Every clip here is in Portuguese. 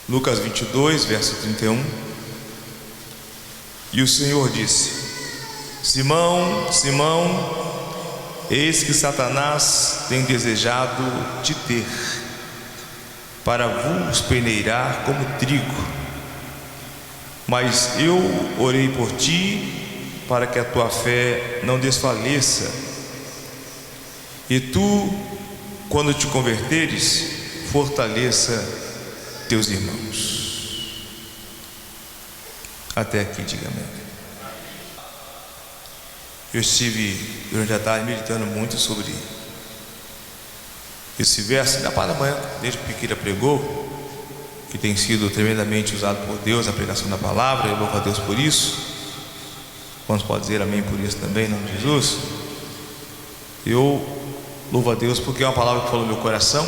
Lucas 22, verso 31. E o Senhor disse: Simão, Simão, eis que Satanás tem desejado te ter, para vos peneirar como trigo. Mas eu orei por ti, para que a tua fé não desfaleça. E tu, quando te converteres, fortaleça teus irmãos. Até aqui, diga amém. Eu estive durante a tarde meditando muito sobre esse verso da parte da manhã, desde que Piqueira pregou, que tem sido tremendamente usado por Deus, a pregação da palavra. Eu louvo a Deus por isso. Quantos podem dizer amém por isso também, em nome de Jesus? Eu louvo a Deus porque é uma palavra que falou no meu coração,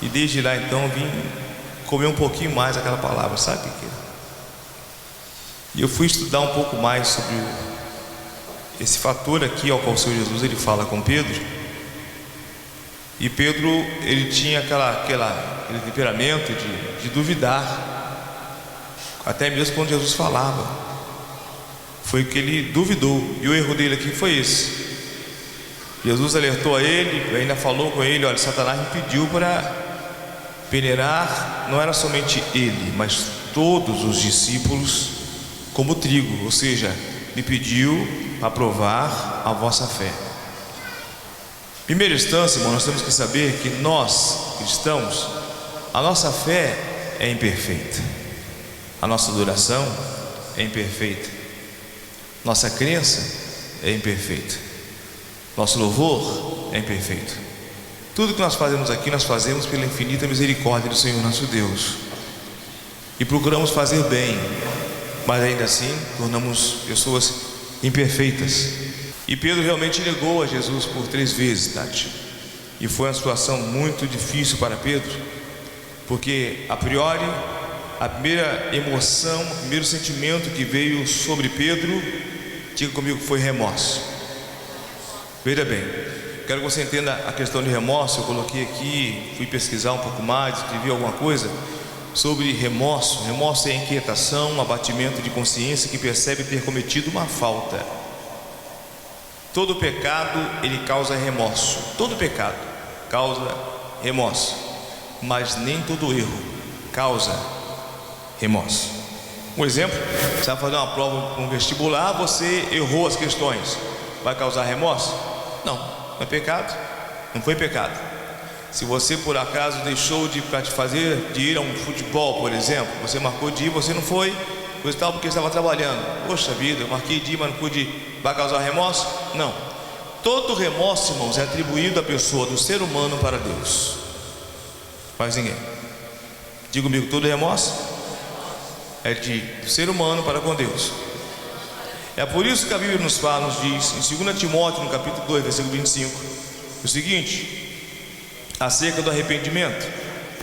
e desde lá então vim comer um pouquinho mais aquela palavra, sabe, Piqueira? E eu fui estudar um pouco mais sobre esse fator aqui ao qual o Senhor Jesus ele fala com Pedro. E Pedro, ele tinha aquele temperamento de duvidar, até mesmo quando Jesus falava. Foi que ele duvidou, e o erro dele aqui foi esse. Jesus alertou a ele, ainda falou com ele: olha, Satanás me pediu para peneirar, não era somente ele, mas todos os discípulos como trigo, ou seja, me pediu para provar a vossa fé. Em primeira instância, irmão, nós temos que saber que nós, cristãos, a nossa fé é imperfeita, a nossa adoração é imperfeita, nossa crença é imperfeita, nosso louvor é imperfeito. Tudo que nós fazemos aqui, nós fazemos pela infinita misericórdia do Senhor nosso Deus, e procuramos fazer bem, mas ainda assim tornamos pessoas imperfeitas. E Pedro realmente negou a Jesus por 3 vezes, Tati. E foi uma situação muito difícil para Pedro, porque a priori, a primeira emoção, o primeiro sentimento que veio sobre Pedro, diga comigo, foi remorso. Veja bem, quero que você entenda a questão de remorso. Eu coloquei aqui, fui pesquisar um pouco mais, escrevi alguma coisa sobre remorso. Remorso é inquietação, abatimento de consciência que percebe ter cometido uma falta. Todo pecado, ele causa remorso. Todo pecado causa remorso, mas nem todo erro causa remorso. Um exemplo: você vai fazer uma prova para um vestibular, você errou as questões, vai causar remorso? Não, não é pecado, não foi pecado. Se você por acaso deixou de ir a um futebol, por exemplo, você marcou de ir, você não foi, coisa tal, porque estava trabalhando. Poxa vida, eu marquei de ir, mas não pude ir. Vai causar remorso? Não. Todo remorso, irmãos, é atribuído à pessoa, do ser humano para Deus. Faz ninguém. Diga comigo, todo remorso é do ser humano para com Deus. É por isso que a Bíblia nos fala, nos diz, em 2 Timóteo, no capítulo 2, versículo 25, o seguinte, acerca do arrependimento.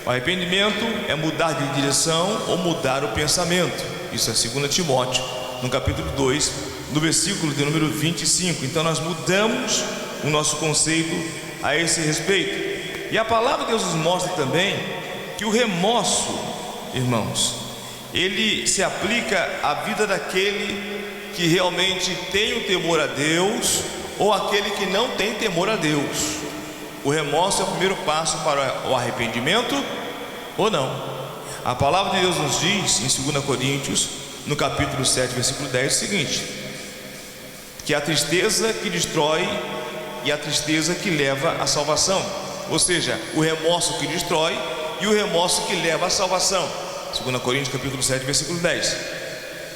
O arrependimento é mudar de direção ou mudar o pensamento. Isso é 2 Timóteo, no capítulo 2, no versículo de número 25. Então nós mudamos o nosso conceito a esse respeito. E a palavra de Deus nos mostra também que o remorso, irmãos, ele se aplica à vida daquele que realmente tem o temor a Deus, ou aquele que não tem temor a Deus. O remorso é o primeiro passo para o arrependimento ou não. A palavra de Deus nos diz em 2 Coríntios, no capítulo 7, versículo 10, o seguinte: que a tristeza que destrói e a tristeza que leva à salvação. Ou seja, o remorso que destrói e o remorso que leva à salvação. 2 Coríntios capítulo 7, versículo 10.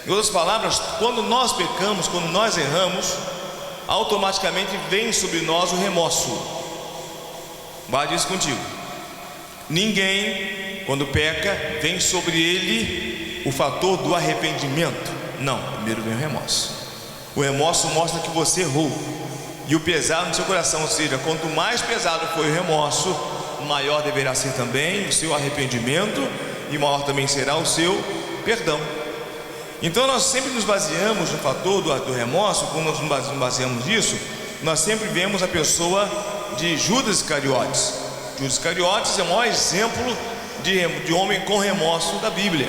Em outras palavras, quando nós pecamos, quando nós erramos, automaticamente vem sobre nós o remorso. Guarde isso contigo. Ninguém, quando peca, vem sobre ele o fator do arrependimento. Não, primeiro vem o remorso. O remorso mostra que você errou, e o pesar no seu coração, ou seja, quanto mais pesado foi o remorso, maior deverá ser também o seu arrependimento, e maior também será o seu perdão. Então nós sempre nos baseamos no fator do remorso. Quando nós nos baseamos nisso, nós sempre vemos a pessoa de Judas Iscariotes. Judas Iscariotes é o maior exemplo de homem com remorso da Bíblia.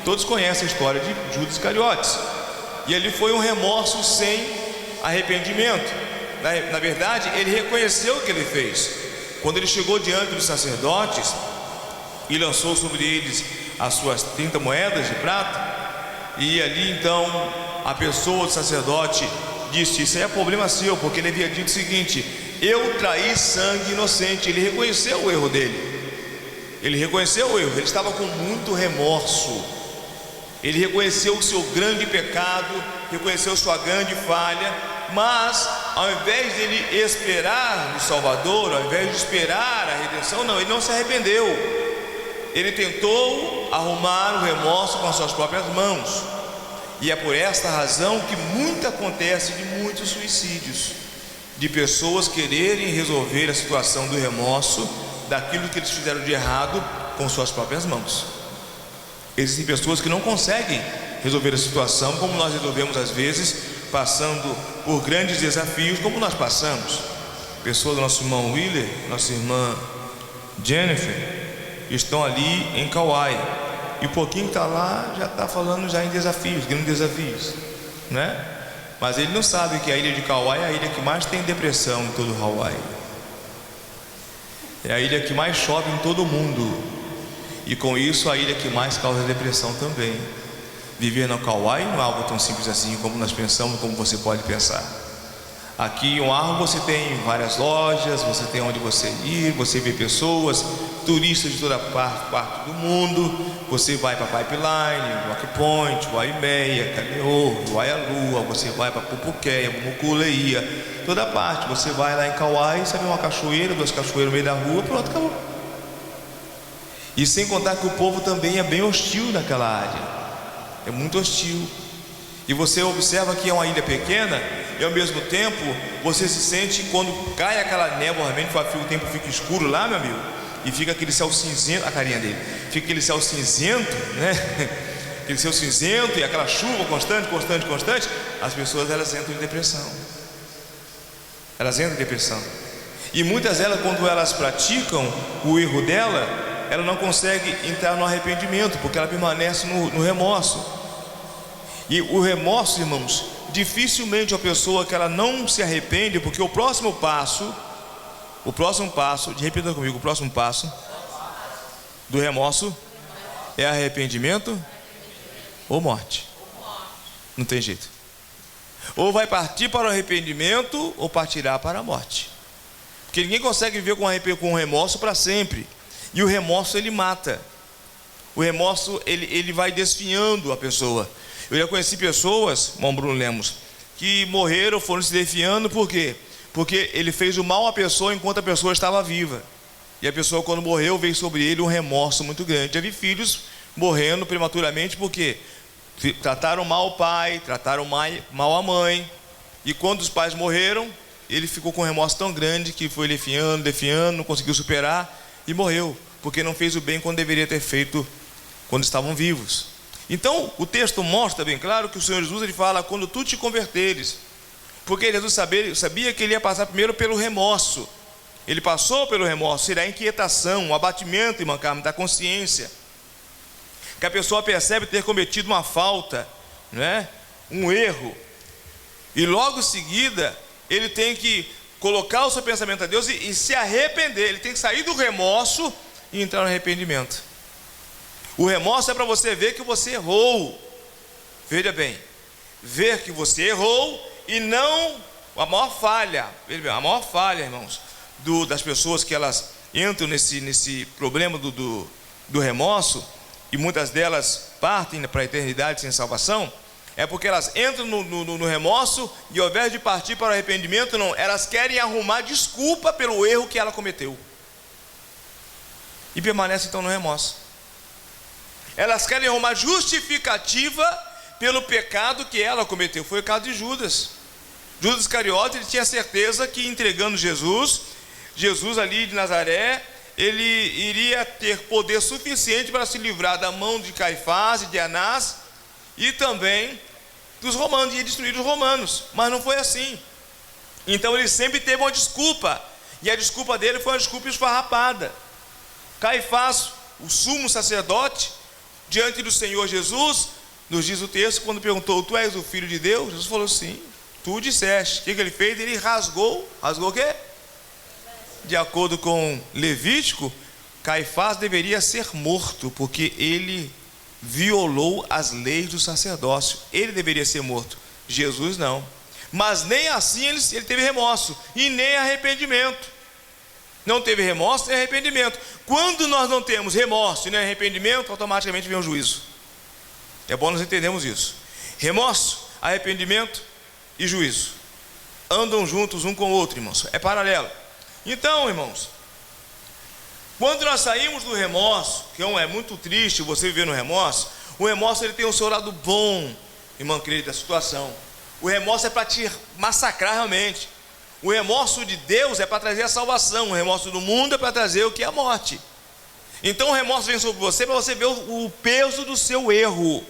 Todos conhecem a história de Judas Iscariotes. E ali foi um remorso sem arrependimento. Na verdade, ele reconheceu o que ele fez. Quando ele chegou diante dos sacerdotes e lançou sobre eles as suas 30 moedas de prata, e ali então a pessoa do sacerdote disse: isso aí é problema seu, porque ele havia dito o seguinte: eu traí sangue inocente. Ele reconheceu o erro dele. Ele reconheceu o erro, ele estava com muito remorso. Ele reconheceu o seu grande pecado, reconheceu sua grande falha, mas ao invés de ele esperar no Salvador, ao invés de esperar a redenção, não, ele não se arrependeu. Ele tentou arrumar o remorso com as suas próprias mãos. E é por esta razão que muito acontece de muitos suicídios, de pessoas quererem resolver a situação do remorso, daquilo que eles fizeram de errado, com suas próprias mãos. Existem pessoas que não conseguem resolver a situação como nós resolvemos às vezes, passando por grandes desafios como nós passamos. Pessoas do nosso irmão Willer, nossa irmã Jennifer, estão ali em Kauai, e o pouquinho que está lá já está falando já em desafios, grandes desafios, né? Mas ele não sabe que a ilha de Kauai é a ilha que mais tem depressão em todo o Hawaii. É a ilha que mais chove em todo o mundo, e com isso a ilha que mais causa depressão também. Viver no Kauai não é algo tão simples assim como nós pensamos, como você pode pensar. Aqui em Oahu você tem várias lojas, você tem onde você ir, você vê pessoas, turistas de toda parte do mundo. Você vai para Pipeline, Rock Point, Waimea, Kaneohe, Waialua, você vai para Pupuqueia, Muculeia, toda parte. Você vai lá em Kauai, você vê uma cachoeira, 2 cachoeiras no meio da rua, pronto, acabou. E sem contar que o povo também é bem hostil naquela área, é muito hostil. E você observa que é uma ilha pequena, e ao mesmo tempo você se sente, quando cai aquela névoa, realmente o tempo fica escuro lá, meu amigo, e fica aquele céu cinzento, a carinha dele, fica aquele céu cinzento, né? Aquele céu cinzento e aquela chuva constante, as pessoas elas entram em depressão. Elas entram em depressão. E muitas delas, quando elas praticam o erro dela, ela não consegue entrar no arrependimento, porque ela permanece no remorso. E o remorso, irmãos, dificilmente a pessoa que ela não se arrepende, porque o próximo passo, repita comigo, o próximo passo do remorso é arrependimento ou morte. Não tem jeito. Ou vai partir para o arrependimento ou partirá para a morte. Porque ninguém consegue viver com remorso para sempre. E o remorso ele mata. O remorso ele vai desfiando a pessoa. Eu já conheci pessoas, irmão Bruno Lemos, que morreram, foram se desfiando. Por quê? Porque ele fez o mal à pessoa enquanto a pessoa estava viva. E a pessoa, quando morreu, veio sobre ele um remorso muito grande. Já vi filhos morrendo prematuramente porque trataram mal o pai, trataram mal a mãe. E quando os pais morreram, ele ficou com um remorso tão grande que foi definhando, não conseguiu superar e morreu, porque não fez o bem quando deveria ter feito quando estavam vivos. Então o texto mostra bem claro que o Senhor Jesus ele fala: quando tu te converteres, porque Jesus sabia que ele ia passar primeiro pelo remorso. Ele passou pelo remorso, será a inquietação, o abatimento, irmã Carmen, da consciência, que a pessoa percebe ter cometido uma falta, né? Um erro, e logo em seguida ele tem que colocar o seu pensamento a Deus e se arrepender. Ele tem que sair do remorso e entrar no arrependimento. O remorso é para você ver que você errou. Veja bem, ver que você errou e não a maior falha. Veja bem, a maior falha, irmãos, das pessoas que elas entram nesse problema do remorso, e muitas delas partem para a eternidade sem salvação, é porque elas entram no remorso e ao invés de partir para o arrependimento, não, elas querem arrumar desculpa pelo erro que ela cometeu e permanecem então no remorso. Elas querem arrumar justificativa pelo pecado que ela cometeu. Foi o caso de Judas. Judas Iscariotes, ele tinha certeza que entregando Jesus ali de Nazaré, ele iria ter poder suficiente para se livrar da mão de Caifás e de Anás, e também dos romanos, e destruir os romanos. Mas não foi assim. Então ele sempre teve uma desculpa, e a desculpa dele foi uma desculpa esfarrapada. Caifás o sumo sacerdote, diante do Senhor Jesus, nos diz o texto, quando perguntou: tu és o Filho de Deus? Jesus falou: sim, tu disseste. O que ele fez? Ele rasgou o quê? De acordo com Levítico, Caifás deveria ser morto, porque ele violou as leis do sacerdócio. Ele deveria ser morto, Jesus não. Mas nem assim ele teve remorso e nem arrependimento. Não teve remorso nem arrependimento. Quando nós não temos remorso e nem arrependimento, automaticamente vem o juízo. É bom nós entendermos isso. Remorso, arrependimento e juízo andam juntos um com o outro, irmãos. É paralelo. Então, irmãos, quando nós saímos do remorso, que é muito triste você viver no remorso, o remorso ele tem o seu lado bom, irmão querido, da situação. O remorso é para te massacrar realmente. O remorso de Deus é para trazer a salvação. O remorso do mundo é para trazer o que é a morte. Então o remorso vem sobre você para você ver o peso do seu erro.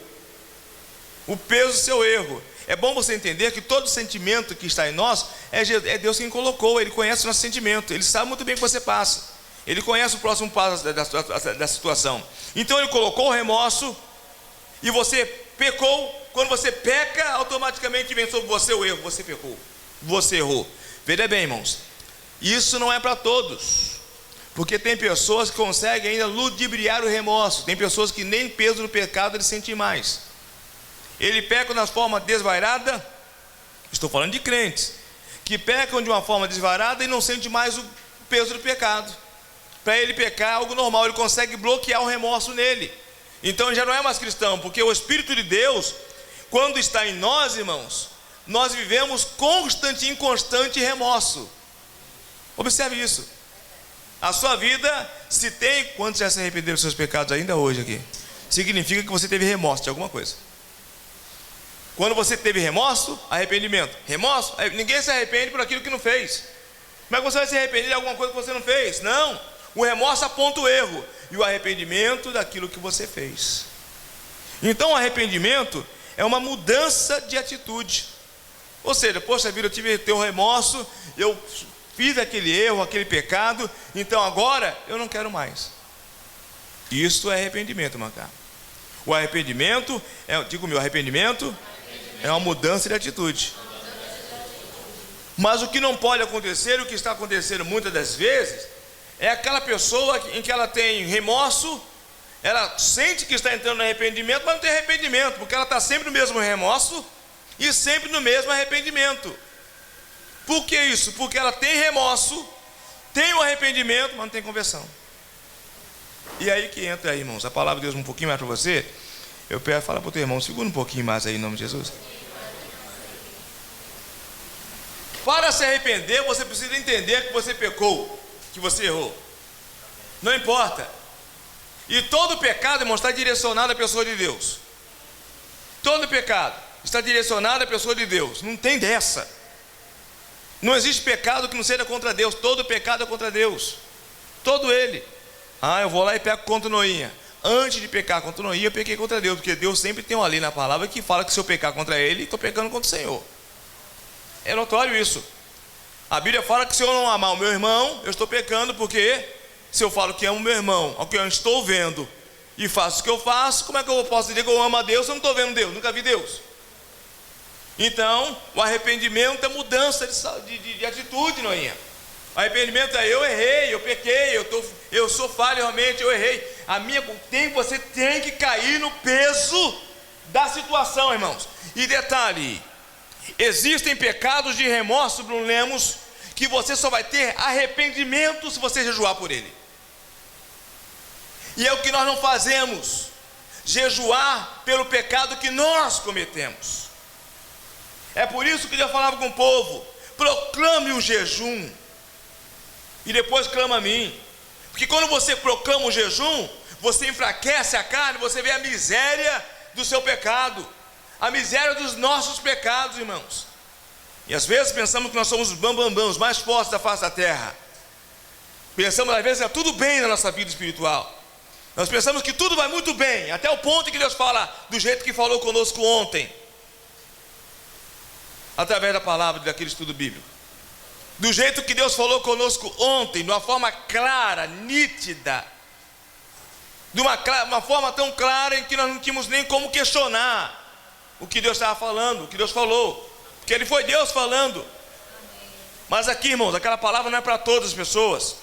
O peso do seu erro. É bom você entender que todo sentimento que está em nós é Deus quem colocou. Ele conhece o nosso sentimento. Ele sabe muito bem o que você passa. Ele conhece o próximo passo da situação. Então ele colocou o remorso e você pecou. Quando você peca, automaticamente vem sobre você o erro. Você pecou, você errou. Veja bem, irmãos, isso não é para todos, porque tem pessoas que conseguem ainda ludibriar o remorso. Tem pessoas que nem peso do pecado eles sentem mais. Ele peca de uma forma desvairada. Estou falando de crentes que pecam de uma forma desvairada e não sente mais o peso do pecado. Para ele pecar é algo normal, ele consegue bloquear o remorso nele. Então ele já não é mais cristão, porque o Espírito de Deus, quando está em nós, irmãos, nós vivemos constante e inconstante remorso. Observe isso. A sua vida, se tem, quantos já se arrependeram dos seus pecados ainda hoje aqui? Significa que você teve remorso de alguma coisa. Quando você teve remorso, arrependimento. Remorso, ninguém se arrepende por aquilo que não fez. Como é que você vai se arrepender de alguma coisa que você não fez? Não. O remorso aponta o erro e o arrependimento daquilo que você fez. Então o arrependimento é uma mudança de atitude. Ou seja, poxa vida, eu tive teu remorso, eu fiz aquele erro, aquele pecado, então agora eu não quero mais. Isso é arrependimento, Macá. O arrependimento, arrependimento é uma mudança de atitude. Mas o que não pode acontecer, o que está acontecendo muitas das vezes, é aquela pessoa em que ela tem remorso, ela sente que está entrando no arrependimento, mas não tem arrependimento, porque ela está sempre no mesmo remorso e sempre no mesmo arrependimento. Por que isso? Porque ela tem remorso, tem o arrependimento, mas não tem conversão. E aí que entra aí, irmãos, a palavra de Deus um pouquinho mais para você. Eu peço, fala para o teu irmão, segura um pouquinho mais aí em nome de Jesus. Para se arrepender, você precisa entender que você pecou, que você errou. Não importa. E todo pecado, irmão, está direcionado à pessoa de Deus. Todo pecado está direcionado à pessoa de Deus. Não tem dessa. Não existe pecado que não seja contra Deus. Todo pecado é contra Deus. Todo ele. Eu vou lá e peco contra Noinha. Antes de pecar contra Noinha, eu pequei contra Deus, porque Deus sempre tem uma lei na palavra que fala que se eu pecar contra ele, estou pecando contra o Senhor. É notório isso. A Bíblia fala que se eu não amar o meu irmão, eu estou pecando, porque se eu falo que amo o meu irmão, ao que eu estou vendo, e faço o que eu faço, como é que eu posso dizer que eu amo a Deus se eu não estou vendo Deus? Nunca vi Deus. Então, o arrependimento é mudança de atitude, Noinha. O arrependimento é: eu errei, eu pequei, eu sou falho realmente, eu errei. Você tem que cair no peso da situação, irmãos. E detalhe, existem pecados de remorso, Bruno Lemos, que você só vai ter arrependimento se você jejuar por ele. E é o que nós não fazemos, jejuar pelo pecado que nós cometemos. É por isso que Deus falava com o povo: proclame o jejum e depois clama a mim. Porque quando você proclama o jejum, você enfraquece a carne, você vê a miséria do seu pecado, a miséria dos nossos pecados, irmãos. E às vezes pensamos que nós somos os bambambãs, os mais fortes da face da terra. Pensamos às vezes que tudo bem na nossa vida espiritual. Nós pensamos que tudo vai muito bem, até o ponto que Deus fala do jeito que falou conosco ontem, através da palavra daquele estudo bíblico. Do jeito que Deus falou conosco ontem, de uma forma clara, nítida. de uma forma tão clara em que nós não tínhamos nem como questionar o que Deus estava falando, o que Deus falou, porque ele foi Deus falando. Mas aqui, irmãos, aquela palavra não é para todas as pessoas,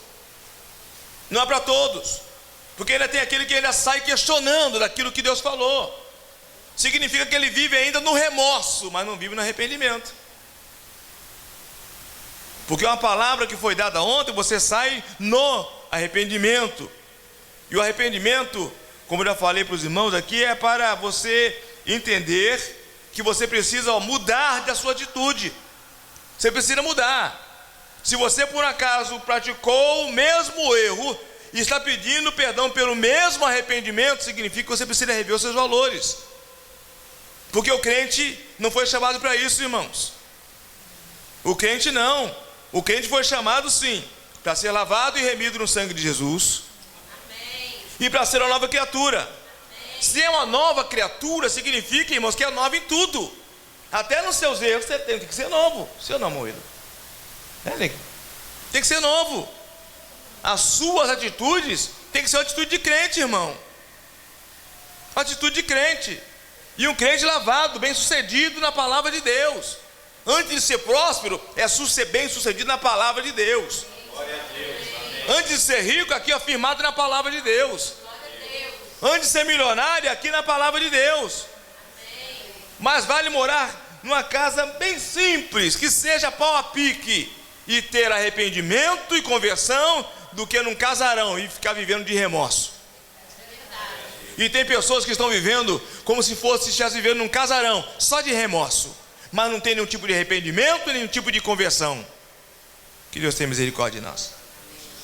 não é para todos, porque ainda tem aquele que ainda sai questionando daquilo que Deus falou. Significa que ele vive ainda no remorso, mas não vive no arrependimento. Porque uma palavra que foi dada ontem, você sai no arrependimento. E o arrependimento, como eu já falei para os irmãos aqui, é para você entender que você precisa mudar da sua atitude. Você precisa mudar. Se você por acaso praticou o mesmo erro e está pedindo perdão pelo mesmo arrependimento, significa que você precisa rever os seus valores. Porque o crente não foi chamado para isso, irmãos. O crente não. O crente foi chamado sim, para ser lavado e remido no sangue de Jesus. Amém. E para ser uma nova criatura. Amém. Se é uma nova criatura, significa, irmãos, que é nova em tudo. Até nos seus erros você tem que ser novo. Seu não, moído. Tem que ser novo. As suas atitudes tem que ser uma atitude de crente, irmão. Uma atitude de crente. E um crente lavado, bem sucedido na palavra de Deus. Antes de ser próspero, é ser bem sucedido na palavra de Deus. Glória a Deus. Antes de ser rico, aqui afirmado na palavra de Deus. Antes de ser milionário, aqui na palavra de Deus. Mas vale morar numa casa bem simples, que seja pau a pique, e ter arrependimento e conversão, do que num casarão e ficar vivendo de remorso. E tem pessoas que estão vivendo como se estivesse vivendo num casarão, só de remorso, mas não tem nenhum tipo de arrependimento, nenhum tipo de conversão. Que Deus tenha misericórdia de nós.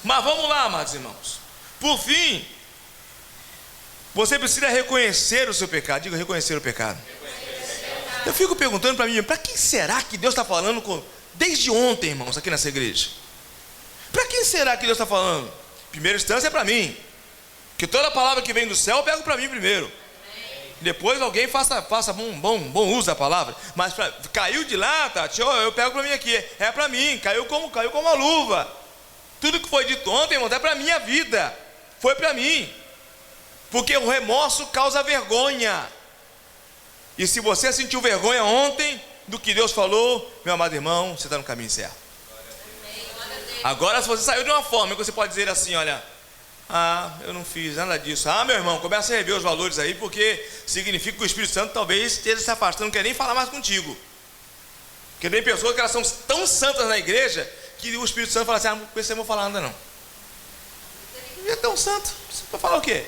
Mas vamos lá, amados irmãos. Por fim, você precisa reconhecer o seu pecado. Diga, reconhecer o pecado. Eu fico perguntando para mim, para quem será que Deus está falando desde ontem, irmãos, aqui nessa igreja? Para quem será que Deus está falando? Em primeira instância é para mim, que toda palavra que vem do céu eu pego para mim primeiro. Depois alguém faça bom uso da palavra. Mas caiu de lá, Tati, eu pego para mim aqui. É para mim, caiu como uma luva. Tudo que foi dito ontem, irmão, é para a minha vida. Foi para mim. Porque o remorso causa vergonha. E se você sentiu vergonha ontem do que Deus falou, meu amado irmão, você está no caminho certo. Agora, se você saiu de uma forma que você pode dizer assim, olha, eu não fiz nada disso. Meu irmão, começa a rever os valores aí, porque significa que o Espírito Santo talvez esteja se afastando, não quer nem falar mais contigo. Porque tem pessoas que elas são tão santas na igreja, que o Espírito Santo fala assim, não pensei, não vou falar nada não. Ele é tão santo, para falar o quê?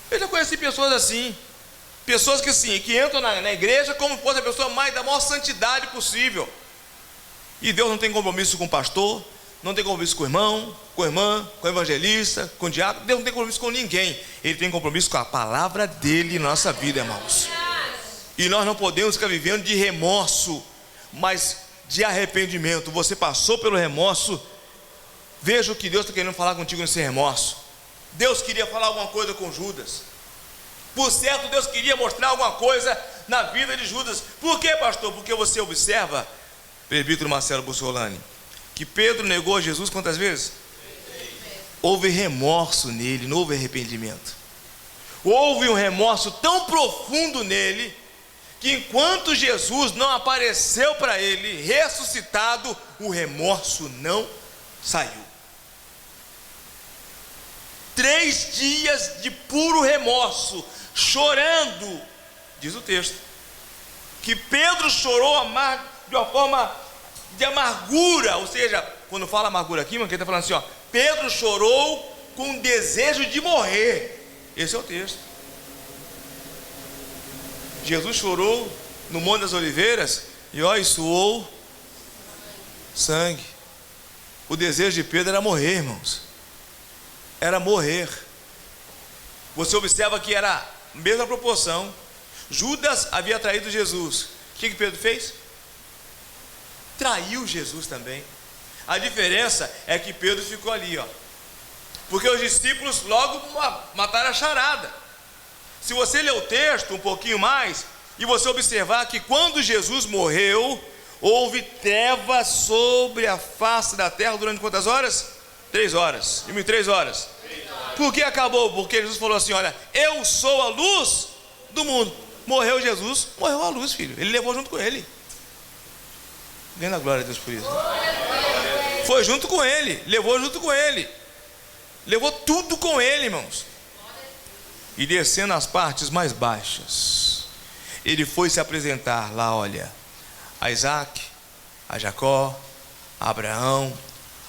Eu já conheci pessoas assim, pessoas que sim, que entram na igreja como se fosse a pessoa da maior santidade possível. E Deus não tem compromisso com o pastor, não tem compromisso com o irmão, com a irmã, com o evangelista, com o diácono. Deus não tem compromisso com ninguém. Ele tem compromisso com a palavra dele na nossa vida, irmãos. E nós não podemos ficar vivendo de remorso, mas de arrependimento. Você passou pelo remorso, veja o que Deus está querendo falar contigo nesse remorso. Deus queria falar alguma coisa com Judas. Por certo, Deus queria mostrar alguma coisa na vida de Judas. Por quê, pastor? Porque você observa, presbítero Marcelo Bussolani, que Pedro negou Jesus quantas vezes? Houve remorso nele, não houve arrependimento. Houve um remorso tão profundo nele, que enquanto Jesus não apareceu para ele ressuscitado, o remorso não saiu. 3 dias de puro remorso, chorando, diz o texto, que Pedro chorou de uma forma de amargura, ou seja, quando fala amargura aqui, quem está falando assim, Pedro chorou com desejo de morrer. Esse é o texto. Jesus chorou no Monte das Oliveiras e suou sangue. O desejo de Pedro era morrer, irmãos. Era morrer. Você observa que era a mesma proporção. Judas havia traído Jesus. O que Pedro fez? Traiu Jesus também. A diferença é que Pedro ficou ali, porque os discípulos logo mataram a charada. Se você ler o texto um pouquinho mais, e você observar que quando Jesus morreu, houve trevas sobre a face da terra durante quantas horas? 3 horas. E 3 horas? Por que acabou? Porque Jesus falou assim: olha, eu sou a luz do mundo. Morreu Jesus, morreu a luz, filho. Ele levou junto com ele. Dando a glória a Deus por isso. Foi junto com ele, levou junto com ele. Levou tudo com ele, irmãos. E descendo as partes mais baixas, ele foi se apresentar lá, olha, a Isaac, a Jacó, a Abraão,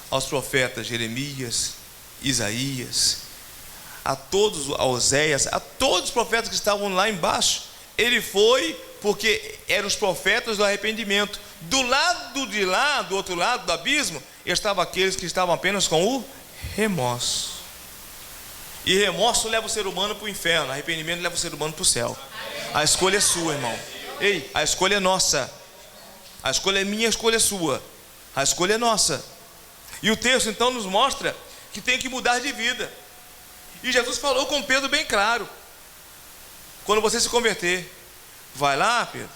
aos profetas Jeremias, Isaías, a todos, a Oséias, a todos os profetas que estavam lá embaixo. Ele foi porque eram os profetas do arrependimento. Do lado de lá, do outro lado do abismo, estavam aqueles que estavam apenas com o remorso. E remorso leva o ser humano para o inferno, arrependimento leva o ser humano para o céu. A escolha é sua, irmão. Ei, a escolha é nossa. A escolha é minha, a escolha é sua. A escolha é nossa. E o texto então nos mostra que tem que mudar de vida. E Jesus falou com Pedro bem claro: quando você se converter, vai lá, Pedro,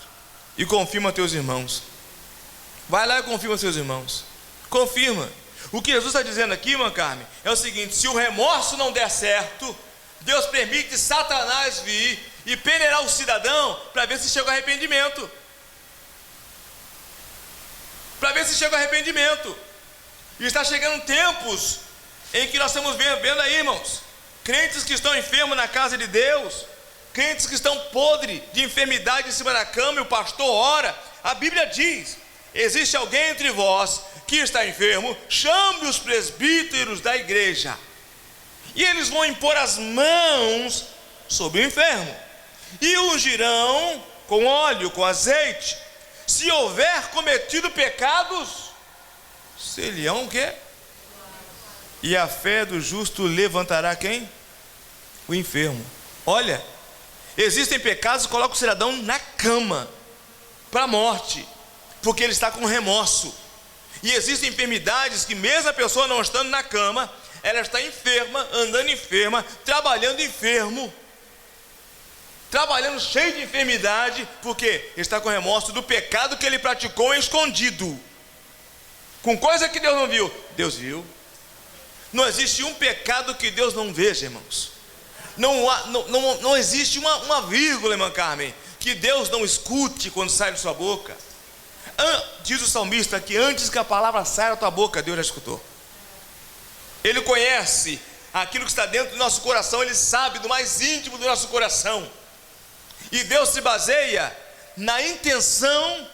e confirma teus irmãos. Vai lá e confirma seus irmãos. Confirma. O que Jesus está dizendo aqui, irmã Carmen, é o seguinte: se o remorso não der certo, Deus permite Satanás vir e peneirar o cidadão para ver se chega o arrependimento. Para ver se chega o arrependimento. E está chegando tempos em que nós estamos vendo aí, irmãos, crentes que estão enfermos na casa de Deus, crentes que estão podres de enfermidade em cima da cama, e o pastor ora. A Bíblia diz: existe alguém entre vós que está enfermo, chame os presbíteros da igreja, e eles vão impor as mãos sobre o enfermo, e o ungirão com óleo, com azeite. Se houver cometido pecados, ser-lhe-ão o quê? E a fé do justo levantará quem? O enfermo. Olha, existem pecados que colocam o cidadão na cama para a morte, porque ele está com remorso. E existem enfermidades que mesmo a pessoa não estando na cama, ela está enferma, andando enferma, trabalhando enfermo, trabalhando cheio de enfermidade, porque está com remorso do pecado que ele praticou escondido, com coisa que Deus não viu. Deus viu. Não existe um pecado que Deus não veja, irmãos. Não existe uma vírgula, irmã Carmen, que Deus não escute quando sai de sua boca. Diz o salmista que antes que a palavra saia da tua boca, Deus já escutou. Ele conhece aquilo que está dentro do nosso coração, Ele sabe do mais íntimo do nosso coração. E Deus se baseia na intenção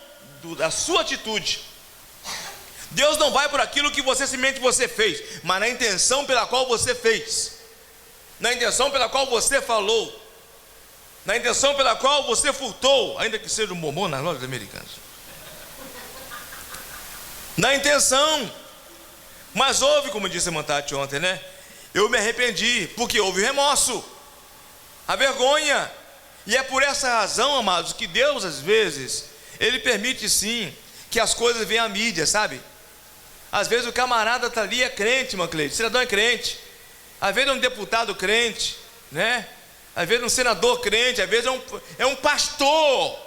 da sua atitude. Deus não vai por aquilo que você fez, mas na intenção pela qual você fez, na intenção pela qual você falou, na intenção pela qual você furtou, ainda que seja um bombom nas lojas americanas. Na intenção. Mas houve, como disse a irmã Tati ontem, né? Eu me arrependi, porque houve remorso, a vergonha. E é por essa razão, amados, que Deus às vezes, Ele permite sim que as coisas venham à mídia, sabe? Às vezes o camarada está ali, é crente, irmã Cleide, o cidadão é crente. Às vezes é um deputado crente, né? Às vezes é um senador crente, às vezes é um pastor.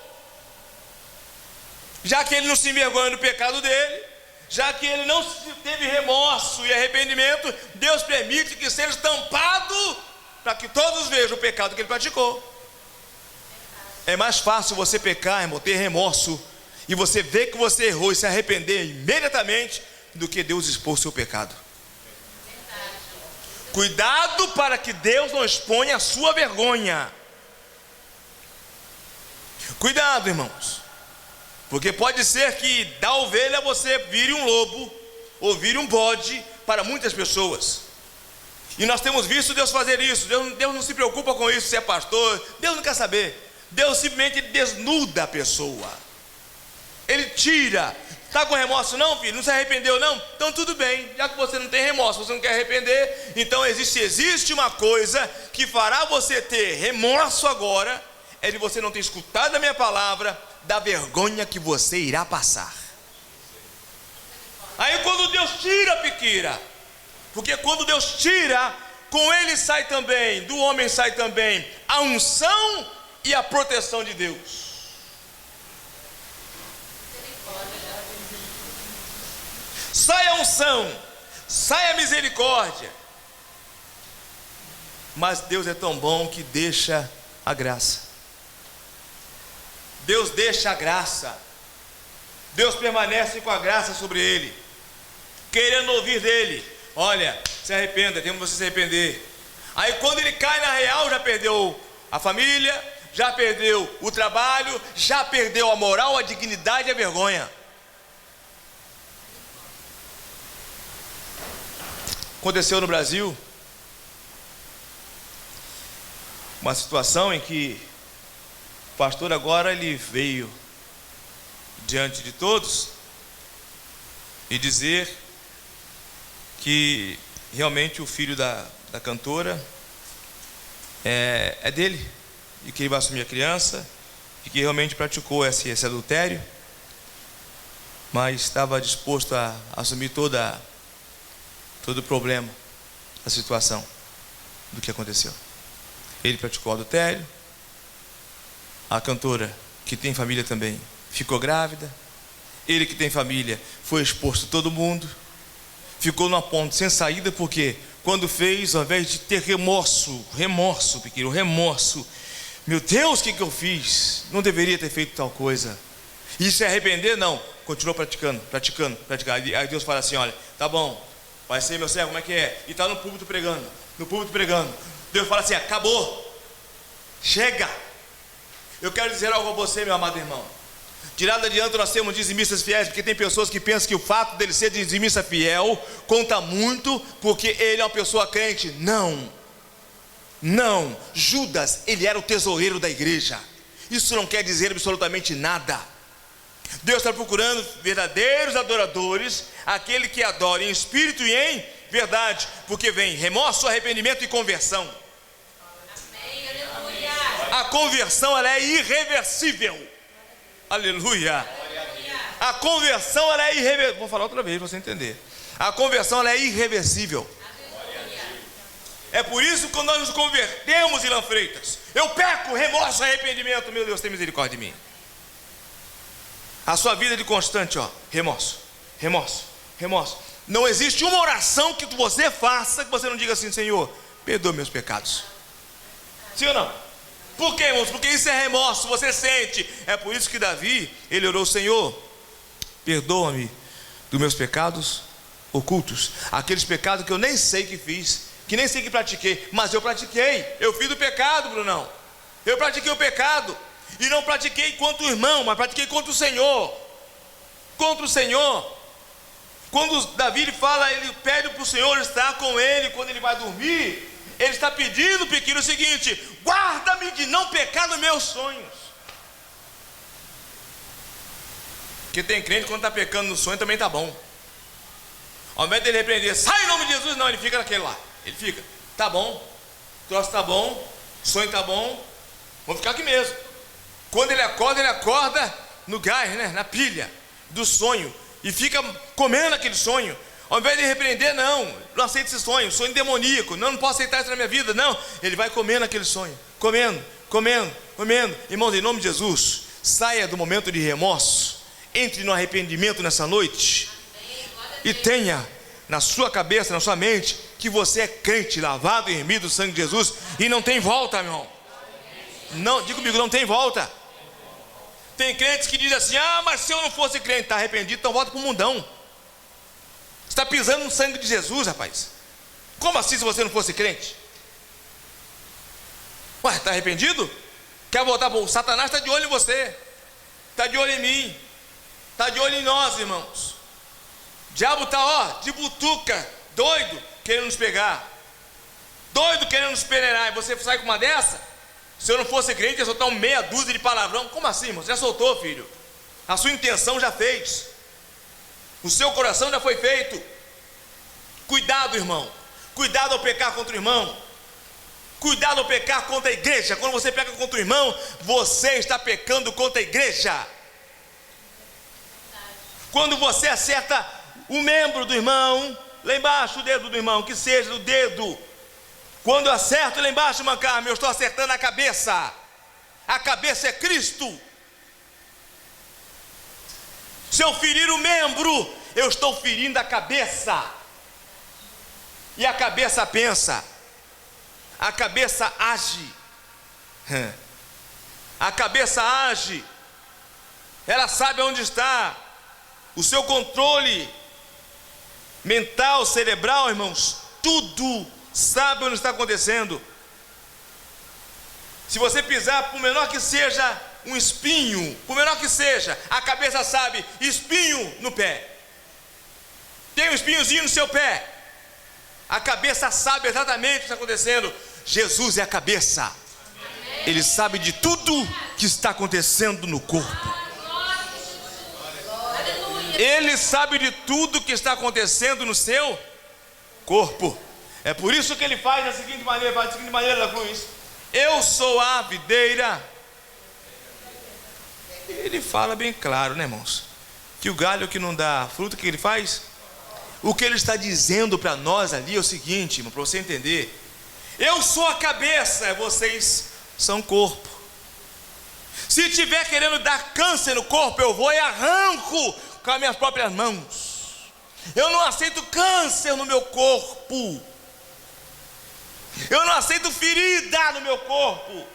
Já que ele não se envergonha do pecado dele, já que ele não teve remorso e arrependimento, Deus permite que seja estampado para que todos vejam o pecado que ele praticou. É mais fácil você pecar, irmão, ter remorso e você ver que você errou e se arrepender imediatamente, do que Deus expor o seu pecado. Cuidado para que Deus não exponha a sua vergonha. Cuidado, irmãos, porque pode ser que da ovelha você vire um lobo ou vire um bode para muitas pessoas. E nós temos visto Deus fazer isso. Deus não se preocupa com isso, se é pastor. Deus não quer saber. Deus simplesmente desnuda a pessoa. Ele tira. Está com remorso não, filho? Não se arrependeu não? Então tudo bem, já que você não tem remorso, você não quer arrepender, então existe uma coisa que fará você ter remorso agora, é de você não ter escutado a minha palavra, da vergonha que você irá passar. Aí quando Deus tira, Piquira, porque quando Deus tira, com ele sai também, do homem sai também a unção e a proteção de Deus. Sai a unção, sai a misericórdia. Mas Deus é tão bom que deixa a graça. Deus deixa a graça. Deus permanece com a graça sobre ele, querendo ouvir dele: olha, se arrependa, temos você se arrepender. Aí quando ele cai na real, já perdeu a família, já perdeu o trabalho, já perdeu a moral, a dignidade e a vergonha. Aconteceu no Brasil uma situação em que o pastor agora ele veio diante de todos e dizer que realmente o filho da cantora é dele, e que ele vai assumir a criança, e que realmente praticou esse adultério, mas estava disposto a assumir todo o problema, a situação do que aconteceu. Ele praticou adultério, a cantora, que tem família também, ficou grávida, ele que tem família foi exposto a todo mundo, ficou numa ponte sem saída, porque quando fez, ao invés de ter remorso, pequeno, remorso, meu Deus, o que eu fiz? Não deveria ter feito tal coisa. E se arrepender? Não, continuou praticando. Aí Deus fala assim: olha, tá bom, vai ser meu servo, como é que é? E está no púlpito pregando, Deus fala assim: acabou, chega. Eu quero dizer algo a você, meu amado irmão. De nada adianta nós sermos dizimistas fiéis, porque tem pessoas que pensam que o fato dele ser dizimista fiel conta muito, porque ele é uma pessoa crente. Não, Judas, ele era o tesoureiro da igreja. Isso não quer dizer absolutamente nada. Deus está procurando verdadeiros adoradores, aquele que adora em espírito e em verdade, porque vem remorso, arrependimento e conversão. Amém, aleluia. A conversão, ela é irreversível. Aleluia. A conversão, ela é irreversível. Vou falar outra vez para você entender. A conversão, ela é irreversível. É por isso que quando nós nos convertemos, Ilan Freitas, eu peco, remorso, arrependimento. Meu Deus, tem misericórdia de mim. A sua vida de constante, remorso. Não existe uma oração que você faça que você não diga assim: Senhor, perdoa meus pecados. Sim ou não? Por quê, irmãos? Porque isso é remorso, você sente. É por isso que Davi, ele orou: Senhor, perdoa-me dos meus pecados ocultos, aqueles pecados que eu nem sei que fiz, que nem sei que pratiquei, mas eu pratiquei. Eu fiz o pecado, Brunão. Eu pratiquei o pecado, e não pratiquei contra o irmão, mas pratiquei contra o Senhor. Quando Davi fala, ele pede para o Senhor estar com ele quando ele vai dormir. Ele está pedindo, pequeno, o seguinte: guarda-me de não pecar nos meus sonhos. Porque tem crente, quando está pecando no sonho, também está bom. Ao invés dele repreender, sai em nome de Jesus, não, ele fica naquele lá. Ele fica, tá bom, o troço tá bom, o sonho tá bom, vamos ficar aqui mesmo. Quando ele acorda no gás, né, na pilha do sonho, e fica comendo aquele sonho. Ao invés de repreender, não aceita esse sonho demoníaco, não posso aceitar isso na minha vida, não. Ele vai comendo aquele sonho, comendo. Irmãos, em nome de Jesus, saia do momento de remorso, entre no arrependimento nessa noite, e tenha na sua cabeça, na sua mente, que você é crente, lavado e remido do sangue de Jesus, e não tem volta, meu irmão. Não, diga comigo, não tem volta. Tem crentes que dizem assim: mas se eu não fosse crente, está arrependido, então volta para o mundão. Você está pisando no sangue de Jesus, rapaz. Como assim, se você não fosse crente? Ué, está arrependido? Quer voltar para o Satanás? Está de olho em você, está de olho em mim, está de olho em nós, irmãos. O diabo está, de butuca, doido, querendo nos pegar, doido querendo nos peneirar. E você sai com uma dessa? Se eu não fosse crente, ia soltar meia dúzia de palavrão. Como assim, irmão? Você já soltou, filho? A sua intenção já fez, o seu coração já foi feito. Cuidado, irmão. Cuidado ao pecar contra o irmão. Cuidado ao pecar contra a igreja. Quando você peca contra o irmão, você está pecando contra a igreja. Quando você acerta o membro do irmão, lá embaixo o dedo do irmão, que seja o dedo. Quando eu acerto lá embaixo, Mancarme, eu estou acertando a cabeça. A cabeça é Cristo. Se eu ferir o membro, eu estou ferindo a cabeça. E a cabeça pensa, A cabeça age. A cabeça age. Ela sabe onde está. O seu controle mental, cerebral, irmãos, tudo sabe onde está acontecendo. Se você pisar, por menor que seja um espinho, por menor que seja, a cabeça sabe, espinho no pé. Tem um espinhozinho no seu pé. A cabeça sabe exatamente o que está acontecendo. Jesus é a cabeça. Ele sabe de tudo que está acontecendo no corpo. Ele sabe de tudo que está acontecendo no seu corpo. É por isso que ele faz da seguinte maneira, da cruz: eu sou a videira. Ele fala bem claro, né, irmãos? Que o galho que não dá fruto, o que ele faz? O que ele está dizendo para nós ali é o seguinte, irmão, para você entender: eu sou a cabeça, vocês são corpo. Se tiver querendo dar câncer no corpo, eu vou e arranco com as minhas próprias mãos. Eu não aceito câncer no meu corpo. Eu não aceito ferida no meu corpo.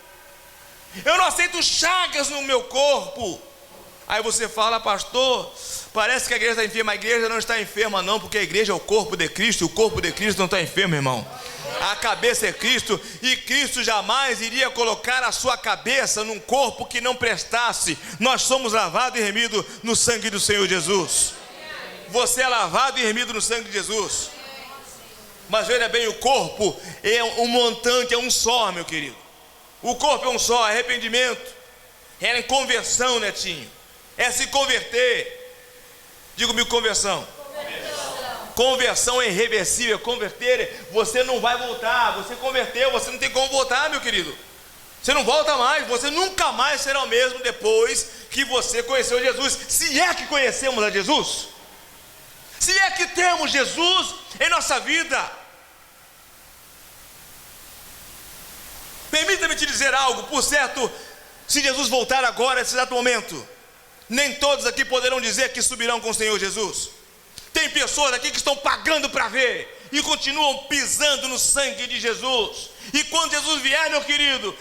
Eu não aceito chagas no meu corpo. Aí você fala: pastor, parece que a igreja está enferma. A igreja não está enferma não, porque a igreja é o corpo de Cristo. E o corpo de Cristo não está enfermo, irmão. A cabeça é Cristo. E Cristo jamais iria colocar a sua cabeça num corpo que não prestasse. Nós somos lavados e remidos no sangue do Senhor Jesus. Você é lavado e remido no sangue de Jesus. Mas veja bem, o corpo é um montante, é um só, meu querido. O corpo é um só, arrependimento. É conversão, netinho. É se converter. Diga-me conversão. Conversão é irreversível. Converter, você não vai voltar. Você converteu, você não tem como voltar, meu querido. Você não volta mais. Você nunca mais será o mesmo depois que você conheceu Jesus. Se é que conhecemos a Jesus. Se é que temos Jesus em nossa vida. Permita-me te dizer algo. Por certo, se Jesus voltar agora, nesse exato momento, nem todos aqui poderão dizer que subirão com o Senhor Jesus. Tem pessoas aqui que estão pagando para ver e continuam pisando no sangue de Jesus. E quando Jesus vier, meu querido,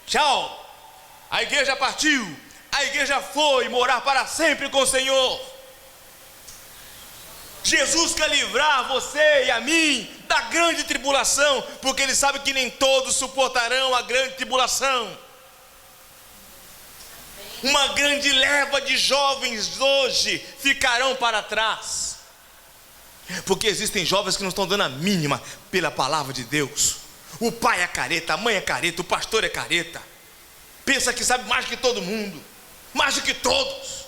tchau. A igreja partiu. A igreja foi morar para sempre com o Senhor. Jesus quer livrar você e a mim da grande tribulação, porque Ele sabe que nem todos suportarão a grande tribulação. Uma grande leva de jovens hoje ficarão para trás, porque existem jovens que não estão dando a mínima pela palavra de Deus. O pai é careta, a mãe é careta, o pastor é careta. Pensa que sabe mais que todo mundo, mais do que todos,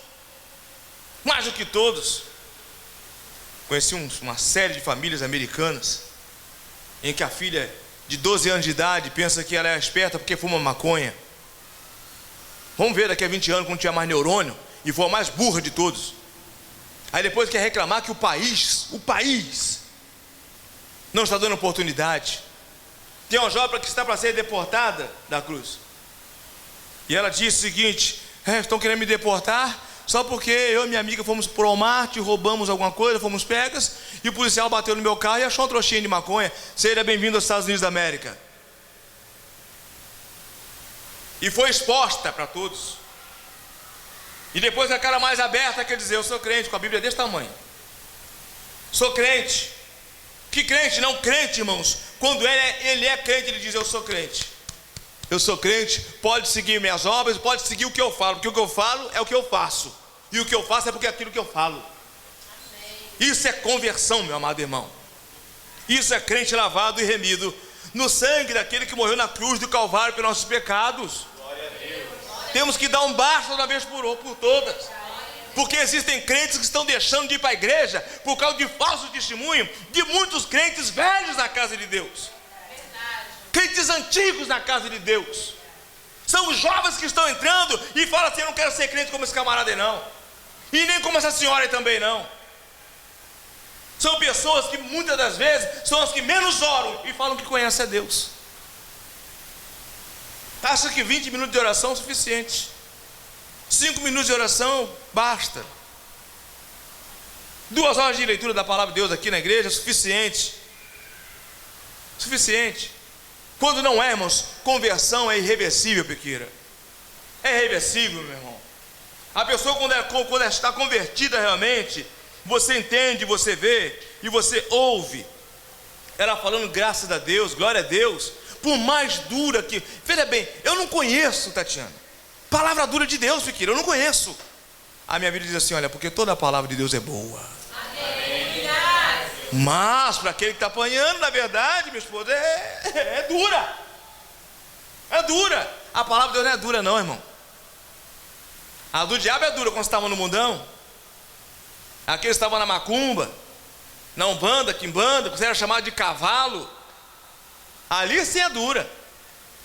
mais do que todos. Conheci uma série de famílias americanas em que a filha de 12 anos de idade pensa que ela é esperta porque fuma maconha. Vamos ver daqui a 20 anos, quando tiver mais neurônio e for a mais burra de todos. Aí depois quer reclamar que o país não está dando oportunidade. Tem uma jovem que está para ser deportada da cruz. E ela disse o seguinte: estão querendo me deportar só porque eu e minha amiga fomos para o Walmart, roubamos alguma coisa, fomos pegas, e o policial bateu no meu carro e achou uma trouxinha de maconha. Seja bem-vindo aos Estados Unidos da América. E foi exposta para todos. E depois com a cara mais aberta quer dizer: eu sou crente, com a Bíblia desse tamanho. Sou crente. Que crente? Não crente, irmãos. Quando ele é crente, ele diz: eu sou crente. Eu sou crente, pode seguir minhas obras, pode seguir o que eu falo, porque o que eu falo é o que eu faço. E o que eu faço é porque é aquilo que eu falo. Amém. Isso é conversão, meu amado irmão. Isso é crente lavado e remido no sangue daquele que morreu na cruz do Calvário pelos nossos pecados. Glória a Deus. Temos que dar um basta de uma vez por todas. Porque existem crentes que estão deixando de ir para a igreja por causa de falso testemunho de muitos crentes velhos na casa de Deus. Crentes antigos na casa de Deus. São os jovens que estão entrando e falam assim: eu não quero ser crente como esse camarada aí não, e nem como essa senhora aí também não. São pessoas que muitas das vezes são as que menos oram e falam que conhecem a Deus. Acham que 20 minutos de oração é suficiente. 5 minutos de oração basta. 2 horas de leitura da palavra de Deus aqui na igreja é suficiente. Quando não é, irmãos, conversão é irreversível, Piquira. É irreversível, meu irmão. A pessoa quando ela está convertida realmente, você entende, você vê e você ouve ela falando graças a Deus, glória a Deus. Por mais dura que... Veja bem, eu não conheço, Tatiana, palavra dura de Deus, Piquira, eu não conheço. A minha Bíblia diz assim, olha, porque toda a palavra de Deus é boa. Amém. Mas para aquele que está apanhando, na verdade, minha esposa, é dura. É dura. A palavra de Deus não é dura não, irmão. A do diabo é dura quando estava no mundão. Aqueles estavam na macumba, na umbanda, quimbanda, que era chamado de cavalo. Ali sim é dura.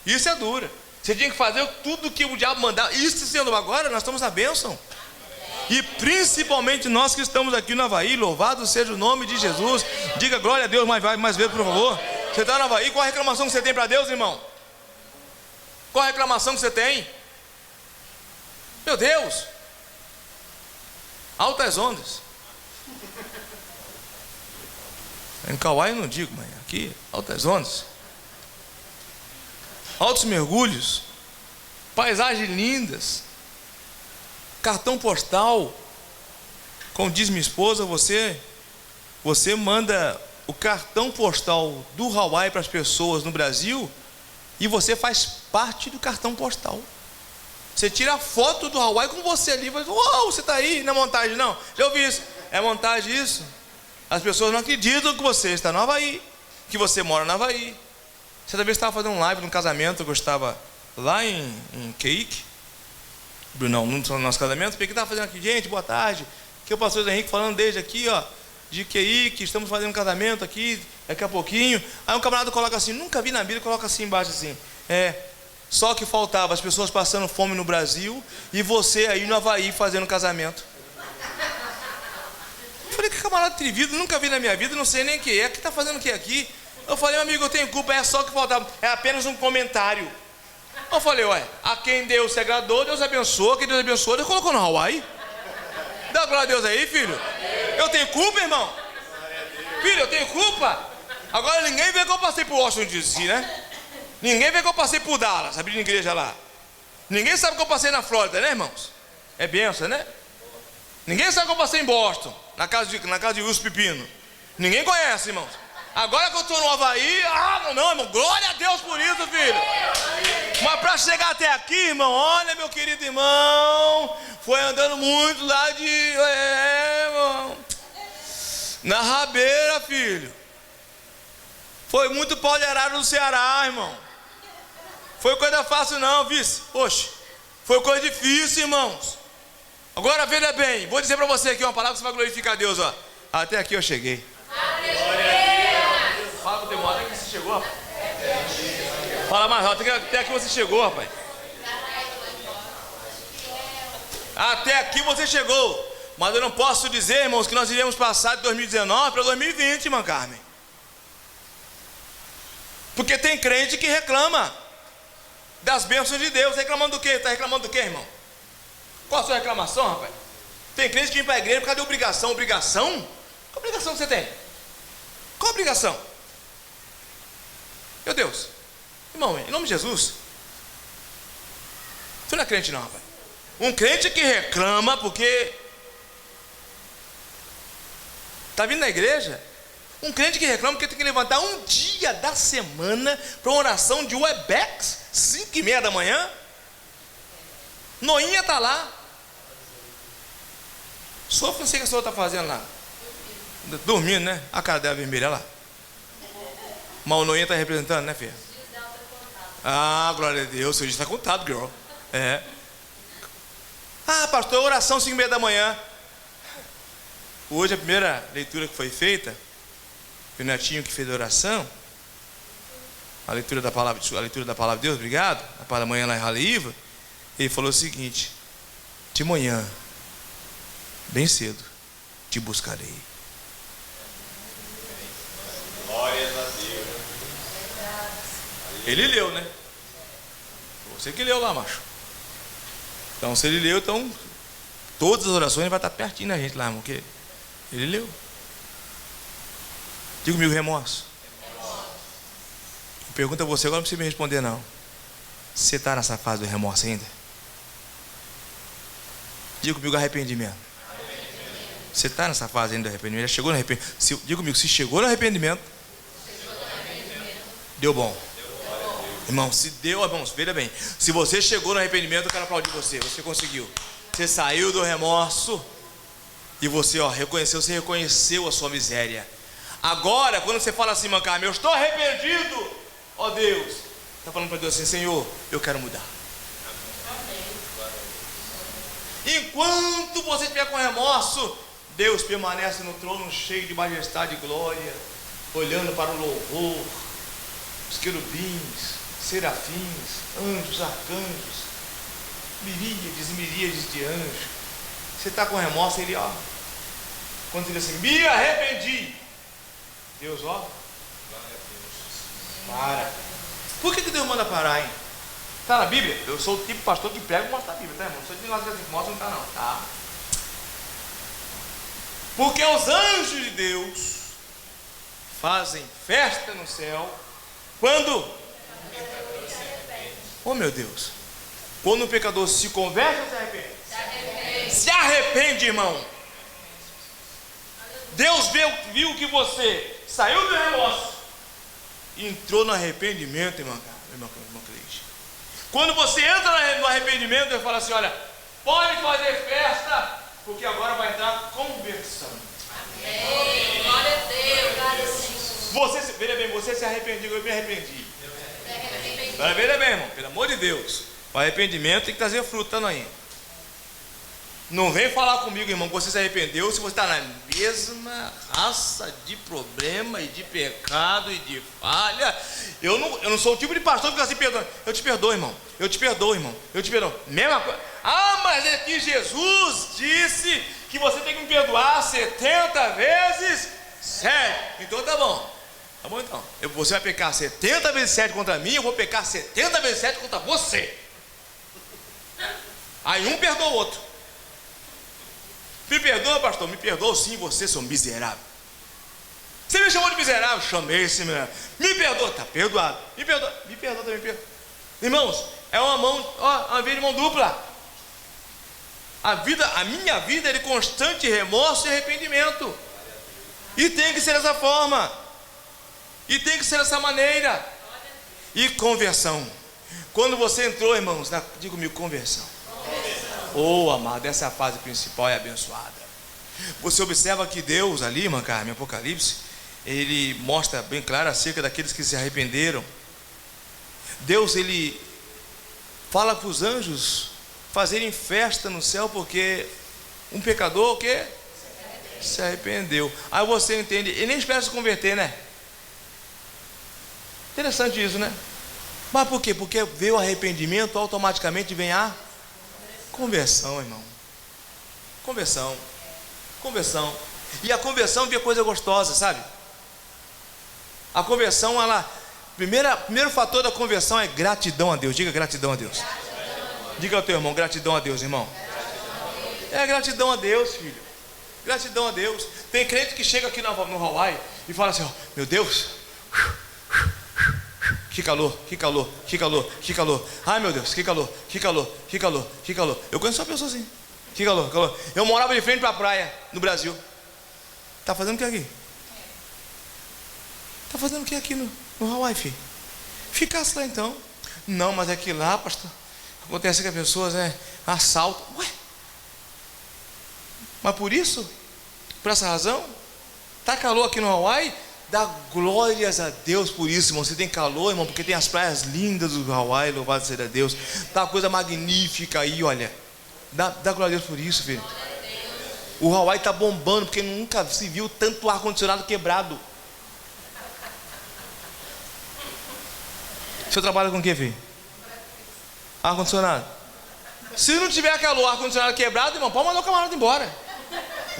Isso é dura. Você tinha que fazer tudo que o diabo mandava. Isso sendo agora, nós estamos na bênção. E principalmente nós que estamos aqui no Avaí, louvado seja o nome de Jesus. Diga glória a Deus mais vezes, por favor. Você está no Avaí, qual a reclamação que você tem para Deus, irmão? Qual a reclamação que você tem? Meu Deus, altas ondas. Em Kauai eu não digo, mas aqui, altas ondas, altos mergulhos, paisagens lindas, cartão postal. Como diz minha esposa, você manda o cartão postal do Hawaii para as pessoas no Brasil e você faz parte do cartão postal. Você tira a foto do Hawaii com você ali, vai, uau, você está aí, não é montagem não. Já ouvi isso, é montagem isso. As pessoas não acreditam que você está no Avaí, que você mora no Avaí. Você talvez estava fazendo um live num casamento que eu estava lá em Keik, Brunão, no nosso casamento. O que estava fazendo aqui? Gente, boa tarde. Aqui é o pastor Henrique falando desde aqui, ó, de Keik, estamos fazendo um casamento aqui, daqui a pouquinho. Aí um camarada coloca assim, nunca vi na Bíblia, coloca assim embaixo assim, só que faltava as pessoas passando fome no Brasil e você aí no Avaí fazendo casamento. Eu falei, que camarada atrevido, nunca vi na minha vida, não sei nem o que é, que está fazendo o que aqui? Eu falei, meu amigo, eu tenho culpa, é só que faltava, é apenas um comentário. Eu falei, ué, a quem Deus se agradou, Deus abençoa, quem Deus abençoou, Deus colocou no Hawaii. Dá glória a Deus aí, filho. Eu tenho culpa, irmão? Filho, eu tenho culpa? Agora ninguém vê que eu passei por Washington DC, né? Ninguém vê que eu passei por Dallas, abrindo igreja lá. Ninguém sabe que eu passei na Flórida, né, irmãos? É bênção, né? Ninguém sabe que eu passei em Boston, na casa de Wilson Pepino. Ninguém conhece, irmãos. Agora que eu estou no Avaí, não, irmão, glória a Deus por isso, filho. Mas para chegar até aqui, irmão, olha, meu querido irmão, foi andando muito lá irmão, na rabeira, filho. Foi muito pauleirado no Ceará, irmão. Foi coisa fácil não, vice. Poxa, foi coisa difícil, irmãos. Agora veja bem, vou dizer para você aqui uma palavra que você vai glorificar a Deus, ó. Até aqui eu cheguei. Fala com o demônio, até que você chegou, rapaz. Fala mais alto, até aqui você chegou, rapaz. Até aqui você chegou. Mas eu não posso dizer, irmãos, que nós iremos passar de 2019 para 2020, irmã Carmen. Porque tem crente que reclama das bênçãos de Deus. Reclamando do quê? Está reclamando do quê, irmão? Qual a sua reclamação, rapaz? Tem crente que vem para a igreja por causa de obrigação. Obrigação? Qual obrigação que você tem? Qual obrigação? Meu Deus. Irmão, em nome de Jesus. Você não é crente não, rapaz. Um crente que reclama porque está vindo na igreja. Um crente que reclama porque tem que levantar um dia da semana para uma oração de Webex, 5h30 da manhã. Noinha está lá. Sofra, não sei o que a senhora está fazendo lá. Dormindo, né? A cara dela vermelha lá. Mas o Noinha está representando, né, filha? Ah, glória a Deus, seu dia está contado, girl. É. Ah, pastor, oração 5h30 da manhã. Hoje a primeira leitura que foi feita, o Netinho que fez a oração, a leitura da palavra de Deus, obrigado, a palavra da manhã lá em Raliva, ele falou o seguinte: de manhã, bem cedo, te buscarei. Glórias a Deus. Ele leu, né? Você que leu lá, macho. Então, se ele leu, então todas as orações vai estar pertinho da gente lá, irmão, porque ele leu. Diga comigo, remorso. Pergunta a você, agora não precisa me responder não. Você está nessa fase do remorso ainda? Diga comigo, arrependimento. Você está nessa fase ainda do arrependimento? Já chegou no arrependimento? Diga comigo, se chegou no arrependimento, deu bom. Irmão, se deu, irmãos, veja bem. Se você chegou no arrependimento, eu quero aplaudir você. Você conseguiu. Você saiu do remorso e você, reconheceu, você reconheceu a sua miséria. Agora, quando você fala assim, Carmen, eu estou arrependido, ó Deus, está falando para Deus assim, Senhor, eu quero mudar. Enquanto você estiver com remorso, Deus permanece no trono cheio de majestade e glória, olhando para o louvor, os querubins, serafins, anjos, arcanjos, miríades e miríades de anjos. Você está com remorso, ele, quando ele diz assim, me arrependi, Deus, para. Por que Deus manda parar, hein? Está na Bíblia? Eu sou o tipo de pastor que prega e mostra a Bíblia, tá, irmão? Se eu dizer assim, mostra, não está não, tá? Porque os anjos de Deus fazem festa no céu quando? Oh meu Deus! Quando o pecador se converte ou se arrepende? Se arrepende, irmão. Deus viu que você saiu do remorso e entrou no arrependimento, irmão Cleide. Quando você entra no arrependimento, ele fala assim, olha, pode fazer festa, porque agora vai entrar conversão. Amém. Glória a Deus, glória a Deus. Veja bem, você se arrependeu, eu me arrependi. Veja bem, irmão, pelo amor de Deus. O arrependimento tem que trazer fruto, tá aí. Não vem falar comigo, irmão, que você se arrependeu se você está na mesma raça de problema e de pecado e de falha. Eu não sou o tipo de pastor que fica assim perdoando. Eu te perdoo, irmão. Eu te perdoo, irmão. Eu te perdoo. Mesma coisa. Mas é que Jesus disse que você tem que me perdoar 70 vezes 7. Então tá bom. Tá bom então. Você vai pecar 70 vezes 7 contra mim, eu vou pecar 70 vezes 7 contra você. Aí um perdoa o outro. Me perdoa, pastor? Me perdoa sim, você, seu miserável. Você me chamou de miserável? Chamei esse miserável. Me perdoa, tá perdoado. Me perdoa também, perdoa. Irmãos, é uma mão, uma vida de mão dupla. A minha vida é de constante remorso e arrependimento. E tem que ser dessa forma. E tem que ser dessa maneira. E conversão. Quando você entrou, irmãos, diga comigo, conversão. Oh, amado, essa é a fase principal e abençoada. Você observa que Deus ali, irmã Carmen, Apocalipse, ele mostra bem claro acerca daqueles que se arrependeram. Deus, ele fala para os anjos fazerem festa no céu, porque um pecador, o quê? Se arrependeu. Aí você entende, ele nem espera se converter, né? Interessante isso, né? Mas por quê? Porque veio o arrependimento, automaticamente vem a conversão, irmão. Conversão. E a conversão é coisa gostosa, sabe? A conversão, primeiro fator da conversão é gratidão a Deus. Diga gratidão a Deus. Diga ao teu irmão, gratidão a Deus, irmão. É gratidão a Deus, filho. Gratidão a Deus. Tem crente que chega aqui no Hawaii e fala assim, meu Deus, que calor. Ai meu Deus, que calor. Eu conheço uma pessoa assim. Que calor. Eu morava de frente para a praia no Brasil. Tá fazendo o que aqui? Tá fazendo o que aqui no Hawaii, filho? Ficasse lá então. Não, mas é que lá, pastor, acontece que as pessoas assaltam. Ué? Mas por isso? Por essa razão? Tá calor aqui no Hawaii? Dá glórias a Deus por isso, irmão. Você tem calor, irmão, porque tem as praias lindas do Hawaii, louvado seja Deus. Tá uma coisa magnífica aí, olha. Dá glória a Deus por isso, filho. O Hawaii tá bombando, porque nunca se viu tanto ar-condicionado quebrado. Você trabalha com o que, filho? Ar-condicionado. Se não tiver calor, ar-condicionado quebrado, irmão, pode mandar o camarada embora.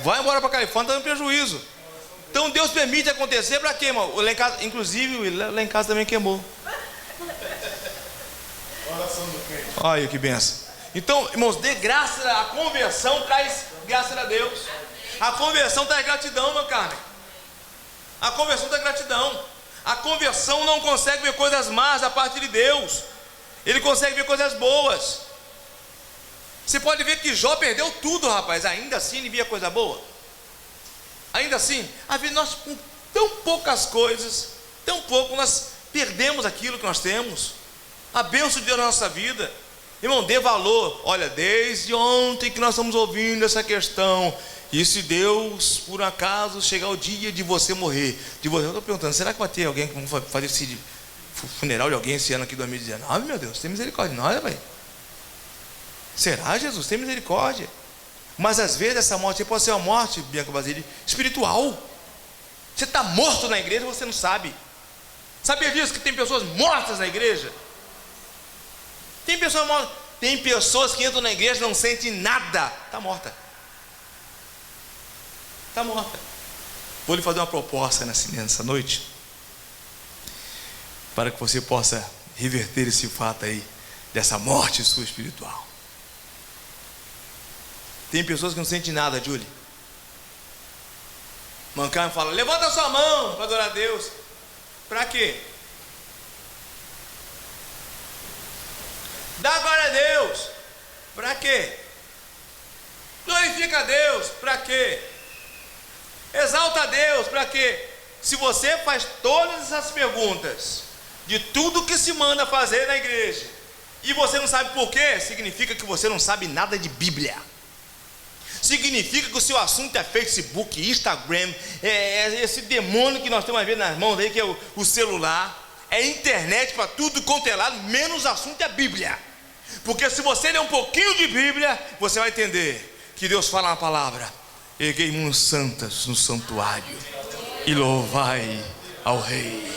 Vai embora para Califórnia, tá dando prejuízo. Então Deus permite acontecer para quê, irmão? Lá em casa, inclusive, lá em casa também queimou. Olha que benção. Então, irmãos, dê graça, a conversão traz graça a Deus. A conversão traz gratidão, meu Carmen. A conversão traz gratidão. A conversão não consegue ver coisas más da parte de Deus, ele consegue ver coisas boas. Você pode ver que Jó perdeu tudo, rapaz, ainda assim ele via coisa boa. Ainda assim, nós com tão poucas coisas, tão pouco, nós perdemos aquilo que nós temos, a bênção de Deus na nossa vida. Irmão, dê valor. Olha, desde ontem que nós estamos ouvindo essa questão, e se Deus, por acaso, chegar o dia de você morrer, eu estou perguntando, será que vai ter alguém que vai fazer esse funeral de alguém esse ano aqui, 2019? Meu Deus, tem misericórdia de nós, velho. Será, Jesus? Tem misericórdia. Mas às vezes essa morte pode ser uma morte, Bianca Basile, espiritual. Você está morto na igreja, você não sabe. Sabia disso, que tem pessoas mortas na igreja? Tem pessoas mortas. Tem pessoas que entram na igreja e não sentem nada. Está morta. Está morta. Vou lhe fazer uma proposta nessa noite, para que você possa reverter esse fato aí, dessa morte sua espiritual. Tem pessoas que não sentem nada, Julie. Mancai fala, levanta a sua mão para adorar a Deus. Para quê? Dá glória a Deus. Para quê? Glorifica a Deus. Para quê? Exalta a Deus. Para quê? Se você faz todas essas perguntas, de tudo que se manda fazer na igreja, e você não sabe por quê, significa que você não sabe nada de Bíblia. Significa que o seu assunto é Facebook, Instagram, esse demônio que nós temos a ver nas mãos aí, que é o celular, é internet para tudo quanto é lado, menos assunto é Bíblia. Porque se você ler um pouquinho de Bíblia, você vai entender que Deus fala na palavra: erguei mãos santas no santuário e louvai ao Rei.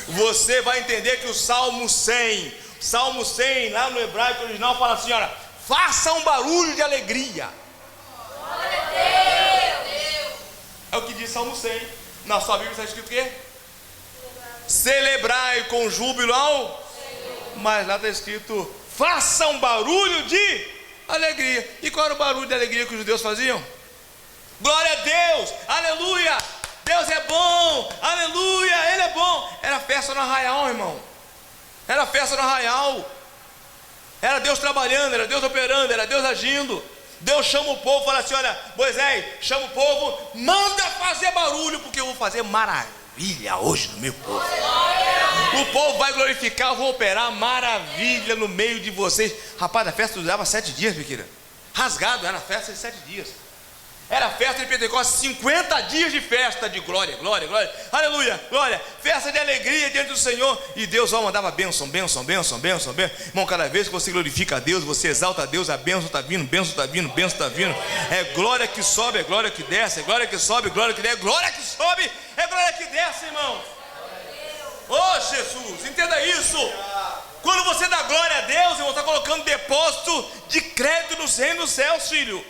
Você vai entender que o Salmo 100, lá no hebraico original, fala assim: olha, faça um barulho de alegria. Glória a Deus. É o que diz Salmo 100. Na sua Bíblia está escrito o quê? Celebrai com júbilo ao Senhor. Mas lá está escrito: faça um barulho de alegria. E qual era o barulho de alegria que os judeus faziam? Glória a Deus, aleluia, Deus é bom, aleluia, Ele é bom. Era festa no arraial, irmão. Era festa no arraial. Era Deus trabalhando, era Deus operando, era Deus agindo. Deus chama o povo, fala assim: olha, Moisés, chama o povo, manda fazer barulho, porque eu vou fazer maravilha hoje no meu povo. O povo vai glorificar, eu vou operar maravilha no meio de vocês. Rapaz, a festa durava 7 dias, Biqueira. Rasgado, era festa de 7 dias. Era festa de Pentecostes, 50 dias de festa de glória, glória, glória, aleluia, glória, festa de alegria diante do Senhor. E Deus mandava bênção, bênção, bênção, bênção, bênção. Irmão, cada vez que você glorifica a Deus, você exalta a Deus, a bênção está vindo, bênção está vindo, bênção está vindo. É glória que sobe, é glória que desce, é glória que sobe, glória que desce, glória que sobe, é glória que desce, irmão. Oh Jesus, entenda isso. Quando você dá glória a Deus, irmão, está colocando depósito de crédito no reino dos céus, filho.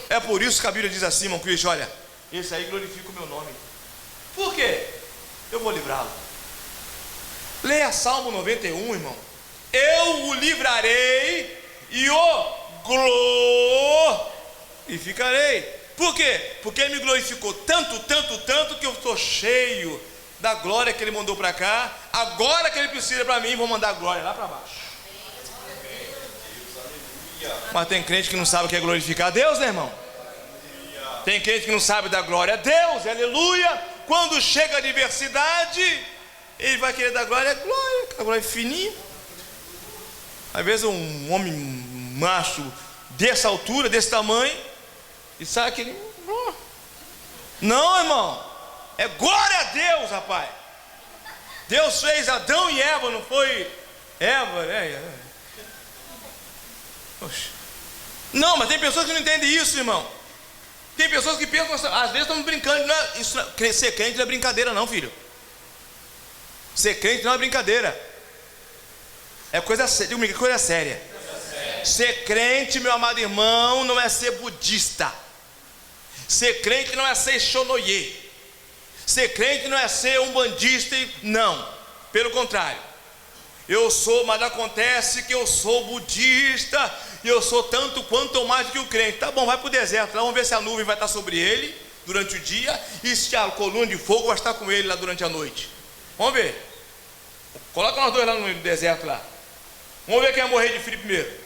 É por isso que a Bíblia diz assim, irmão Cristo: olha, esse aí glorifica o meu nome. Por quê? Eu vou livrá-lo. Leia Salmo 91, irmão. Eu o livrarei e o glorificarei. Por quê? Porque Ele me glorificou tanto, tanto, tanto, que eu estou cheio da glória que Ele mandou para cá. Agora que Ele precisa para mim, vou mandar a glória lá para baixo. Mas tem crente que não sabe o que é glorificar a Deus, né, irmão? Tem crente que não sabe dar glória a Deus, aleluia. Quando chega a adversidade, ele vai querer dar glória, a glória é fininha. Às vezes um homem macho dessa altura, desse tamanho, e sai aquele... Não, irmão, é glória a Deus, rapaz. Deus fez Adão e Eva, não foi Eva, Poxa. Não, mas tem pessoas que não entendem isso, irmão. Tem pessoas que pensam, às vezes estamos brincando. Ser crente não é brincadeira, não, filho. Ser crente não é brincadeira. É coisa séria. Coisa séria. Ser crente, meu amado irmão, não é ser budista. Ser crente não é ser xonoye. Ser crente não é ser um bandista. Não, pelo contrário. Mas acontece que eu sou budista, e eu sou tanto quanto ou mais do que o crente. Tá bom, vai para o deserto, lá vamos ver se a nuvem vai estar sobre ele, durante o dia, e se a coluna de fogo vai estar com ele lá durante a noite. Vamos ver. Coloca nós dois lá no deserto lá. Vamos ver quem vai morrer de frio primeiro.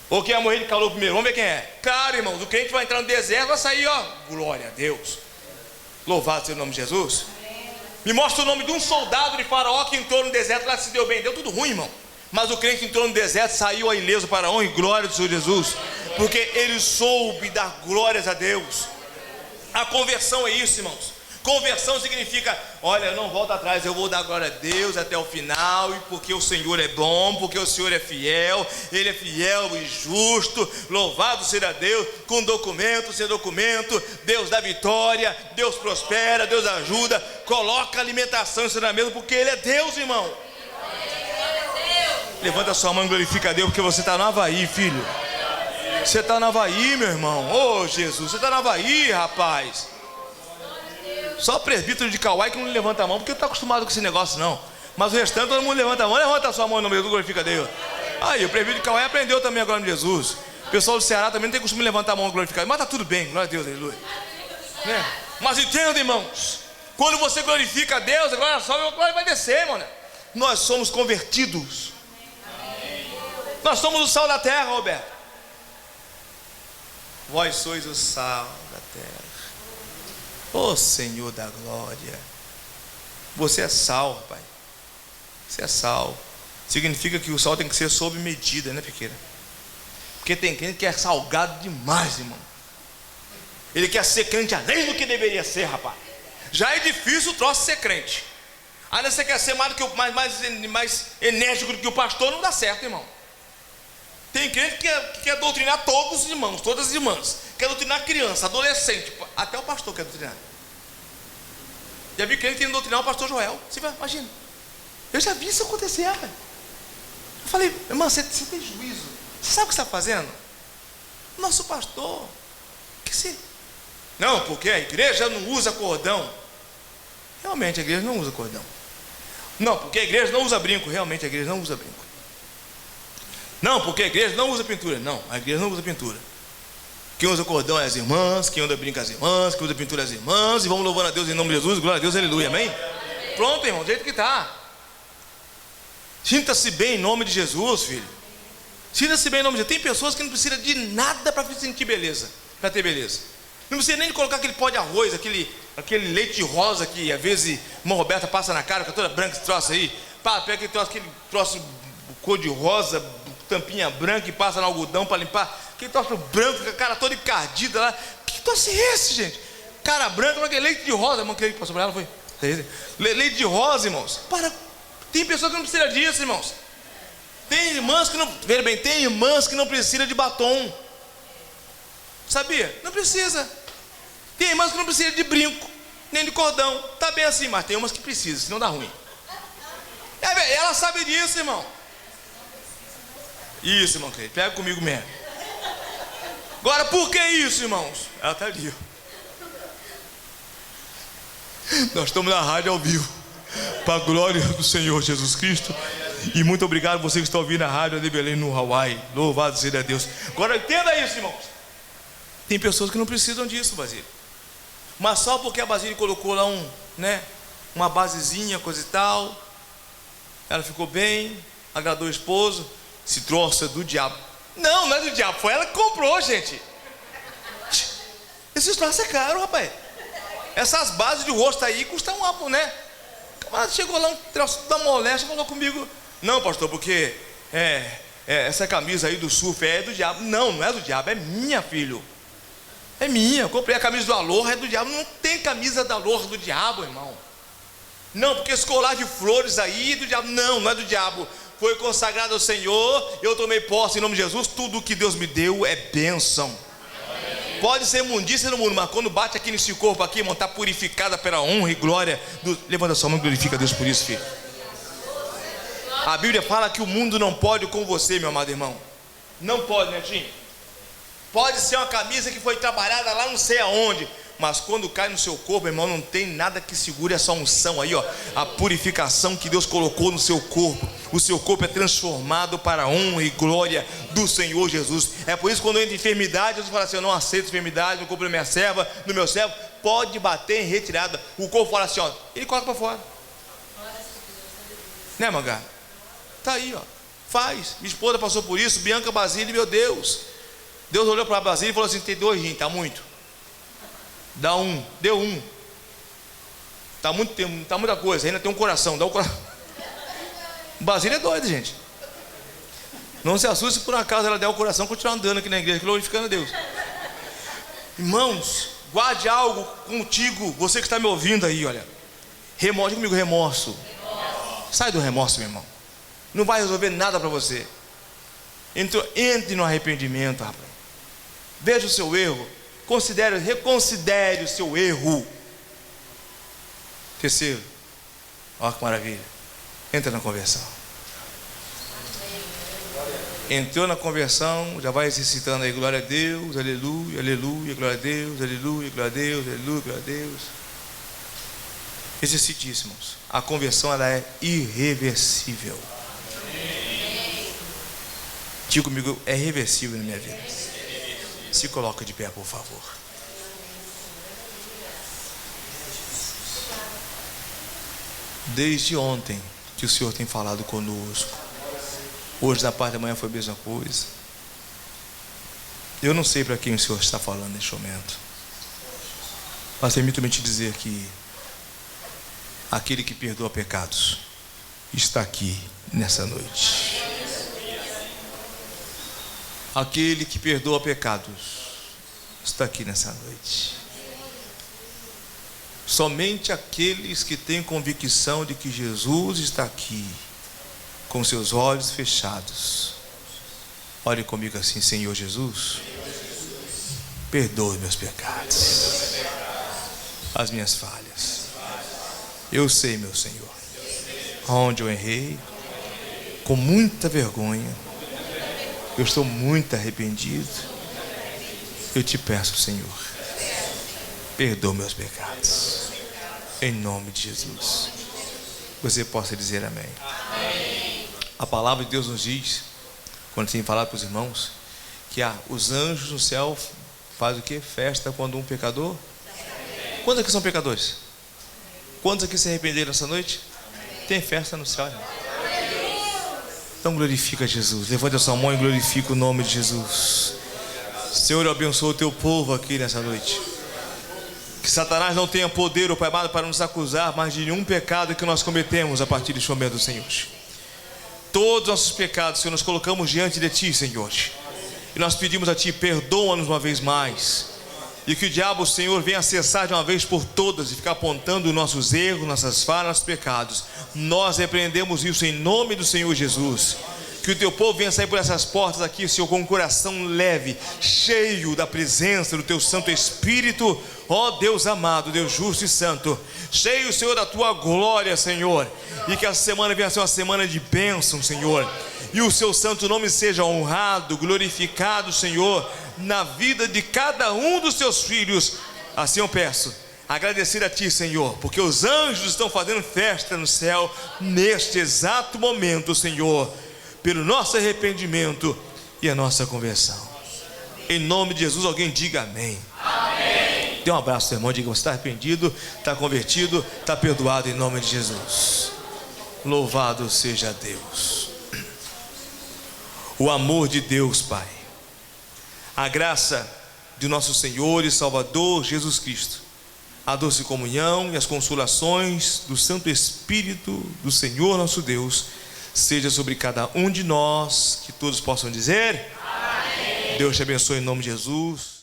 Ou quem vai morrer de calor primeiro. Vamos ver quem é. Claro, irmãos, o crente vai entrar no deserto, vai sair, ó. Glória a Deus. Louvado seja o nome de Jesus. Me mostra o nome de um soldado de Faraó que entrou no deserto lá, se deu bem. Deu tudo ruim, irmão. Mas o crente entrou no deserto, saiu ileso para a honra e glória do Senhor Jesus. Porque ele soube dar glórias a Deus. A conversão é isso, irmãos. Conversão significa, olha, não volta atrás, eu vou dar glória a Deus até o final, e porque o Senhor é bom, porque o Senhor é fiel, Ele é fiel e justo, louvado seja Deus, com documento, sem documento, Deus dá vitória, Deus prospera, Deus ajuda, coloca alimentação na mesa, porque Ele é Deus, irmão. Levanta a sua mão e glorifica a Deus, porque você está no Havaí, filho. Você está no Havaí, meu irmão. Oh, Jesus, você está no Havaí, rapaz. Só o presbítero de Kauai que não levanta a mão, porque não está acostumado com esse negócio, não. Mas o restante todo mundo levanta a mão. Levanta a sua mão no meio do glorifica a Deus. Aí, o presbítero de Kauai aprendeu também a glória de Jesus. O pessoal do Ceará também não tem costume de levantar a mão no glorificar. Mas está tudo bem, glória a Deus, aleluia. Mas entenda, irmãos, quando você glorifica a Deus, a glória sobe, a glória vai descer, mano. Nós somos convertidos. Nós somos o sal da terra, Roberto. Vós sois o sal da terra. Ô Senhor da glória. Você é sal, rapaz. Você é sal. Significa que o sal tem que ser sob medida, né, pequena? Porque tem crente que é salgado demais, irmão. Ele quer ser crente além do que deveria ser, rapaz. Já é difícil o troço ser crente. Ainda você quer ser mais enérgico do que o pastor, não dá certo, irmão. Tem crente que quer doutrinar todos os irmãos, todas as irmãs. Quer doutrinar criança, adolescente, até o pastor quer doutrinar. Já vi crente querendo doutrinar o pastor Joel. Você imagina. Eu já vi isso acontecer, velho. Eu falei, irmã, você tem juízo. Você sabe o que você está fazendo? Nosso pastor. Que se... Não, porque a igreja não usa cordão. Realmente a igreja não usa cordão. Não, porque a igreja não usa brinco. Realmente a igreja não usa brinco. Não, porque a igreja não usa pintura. Não, a igreja não usa pintura. Quem usa cordão é as irmãs, quem anda brinca é as irmãs, quem usa pintura é as irmãs. E vamos louvando a Deus em nome de Jesus, glória a Deus, aleluia, amém? Pronto, irmão, do jeito que está. Sinta-se bem em nome de Jesus, filho. Sinta-se bem em nome de Jesus. Tem pessoas que não precisam de nada para sentir beleza, para ter beleza. Não precisa nem de colocar aquele pó de arroz, aquele leite rosa que às vezes irmã Roberta passa na cara, fica toda branca esse troço aí. Pá, pega aquele troço cor de rosa, tampinha branca e passa no algodão para limpar. Aquele troço branco, com a cara toda encardida lá. Que troço é esse, gente? Cara branca, aquele leite de rosa, irmão, que passou por ela, foi? Leite de rosa, irmãos. Tem pessoas que não precisam disso, irmãos. Tem irmãs que não, veja bem, tem irmãs que não precisam de batom. Sabia? Não precisa. Tem irmãs que não precisam de brinco, nem de cordão. Tá bem assim, mas tem umas que precisam, senão dá ruim. Ela sabe disso, irmão. Isso, irmão, pega comigo mesmo. Agora, por que isso, irmãos? Ela está ali. Nós estamos na rádio ao vivo, para a glória do Senhor Jesus Cristo. E muito obrigado você que está ouvindo a rádio de Belém no Hawaii. Louvado seja Deus. Agora entenda isso, irmãos. Tem pessoas que não precisam disso, Basílio. Mas só porque a Basílio colocou lá uma basezinha, coisa e tal, ela ficou bem, agradou o esposo. Se troço é do diabo. Não, não é do diabo, foi ela que comprou, gente. Esses troços é caro, rapaz. Essas bases de rosto aí custam um apo, né? O camarada chegou lá, um troço da moléstia, falou comigo: não, pastor, porque essa camisa aí do surf é do diabo. Não, não é do diabo, é minha, filho. É minha, eu comprei a camisa do Aloha, é do diabo. Não tem camisa da Aloha do diabo, irmão. Não, porque esse colar de flores aí é do diabo. Não, não é do diabo. Foi consagrado ao Senhor, eu tomei posse em nome de Jesus. Tudo que Deus me deu é bênção. Amém. Pode ser imundícia no mundo, mas quando bate aqui nesse corpo aqui, irmão, está purificada pela honra e glória do... Levanta a sua mão e glorifica a Deus por isso, filho. A Bíblia fala que o mundo não pode com você, meu amado irmão. Não pode, Netinho. Pode ser uma camisa que foi trabalhada lá não sei aonde. Mas quando cai no seu corpo, irmão, não tem nada que segure essa unção aí, ó. A purificação que Deus colocou no seu corpo. O seu corpo é transformado para a honra e glória do Senhor Jesus. É por isso que quando entra enfermidade, Jesus fala assim: eu não aceito enfermidade no corpo da minha serva, do meu servo. Pode bater em retirada. O corpo fala assim, ó, ele coloca para fora. Né, Mangá? Tá aí, ó. Faz. Minha esposa passou por isso. Bianca Basílio, meu Deus. Deus olhou para Basílio e falou assim: tem 2 rins, tá muito. Dá um, deu um. Tá muito tempo, tá muita coisa. Ainda tem um coração, dá o coração. Basílio é doido, gente. Não se assuste se por acaso ela der o coração, continuar andando aqui na igreja, glorificando a Deus. Irmãos, guarde algo contigo. Você que está me ouvindo aí, olha. Remorso, comigo, remorso. Sai do remorso, meu irmão. Não vai resolver nada para você. Entre no arrependimento, rapaz. Veja o seu erro. Reconsidere o seu erro. Terceiro, olha que maravilha, entra na conversão. Entrou na conversão, já vai exercitando aí, glória a Deus, aleluia, aleluia, glória a Deus, aleluia, glória a Deus, aleluia, glória a Deus. Exercite isso, irmãos. A conversão, ela é irreversível. Diga comigo, é irreversível na minha vida. Se coloca de pé, por favor. Desde ontem que o Senhor tem falado conosco. Hoje na parte da manhã foi a mesma coisa. Eu não sei para quem o Senhor está falando neste momento, mas permita-me te dizer que aquele que perdoa pecados está aqui nessa noite. Aquele que perdoa pecados está aqui nessa noite. Somente aqueles que têm convicção de que Jesus está aqui, com seus olhos fechados, ore comigo assim: Senhor Jesus, perdoe meus pecados, as minhas falhas. Eu sei, meu Senhor, onde eu errei, com muita vergonha. Eu estou muito arrependido. Eu te peço, Senhor, perdoa meus pecados, em nome de Jesus. Você possa dizer amém. A palavra de Deus nos diz, quando tem falado para os irmãos, que os anjos no céu fazem o que? Festa quando um pecador. Quantos aqui são pecadores? Quantos aqui se arrependeram nessa noite? Tem festa no céu, irmão. Então glorifica Jesus. Levante a sua mão e glorifica o nome de Jesus. Senhor, eu abençoo o teu povo aqui nessa noite. Que Satanás não tenha poder, ó Pai amado, para nos acusar mais de nenhum pecado que nós cometemos a partir deste momento, Senhor. Todos os nossos pecados, Senhor, nós colocamos diante de Ti, Senhor. E nós pedimos a Ti, perdoa-nos uma vez mais. E que o diabo, Senhor, venha acessar de uma vez por todas e ficar apontando nossos erros, nossas falhas, nossos pecados. Nós repreendemos isso em nome do Senhor Jesus. Que o teu povo venha sair por essas portas aqui, Senhor, com um coração leve, cheio da presença do teu Santo Espírito, ó Deus amado, Deus justo e santo. Cheio, Senhor, da tua glória, Senhor. E que essa semana venha ser uma semana de bênção, Senhor. E o seu santo nome seja honrado, glorificado, Senhor, na vida de cada um dos teus filhos. Assim eu peço, agradecer a Ti, Senhor, porque os anjos estão fazendo festa no céu neste exato momento, Senhor, pelo nosso arrependimento e a nossa conversão. Em nome de Jesus, alguém diga amém. Amém. Dê um abraço, seu irmão, diga: você está arrependido, está convertido, está perdoado em nome de Jesus. Louvado seja Deus. O amor de Deus Pai, a graça de nosso Senhor e Salvador Jesus Cristo, a doce comunhão e as consolações do Santo Espírito do Senhor nosso Deus seja sobre cada um de nós, que todos possam dizer amém. Deus te abençoe em nome de Jesus.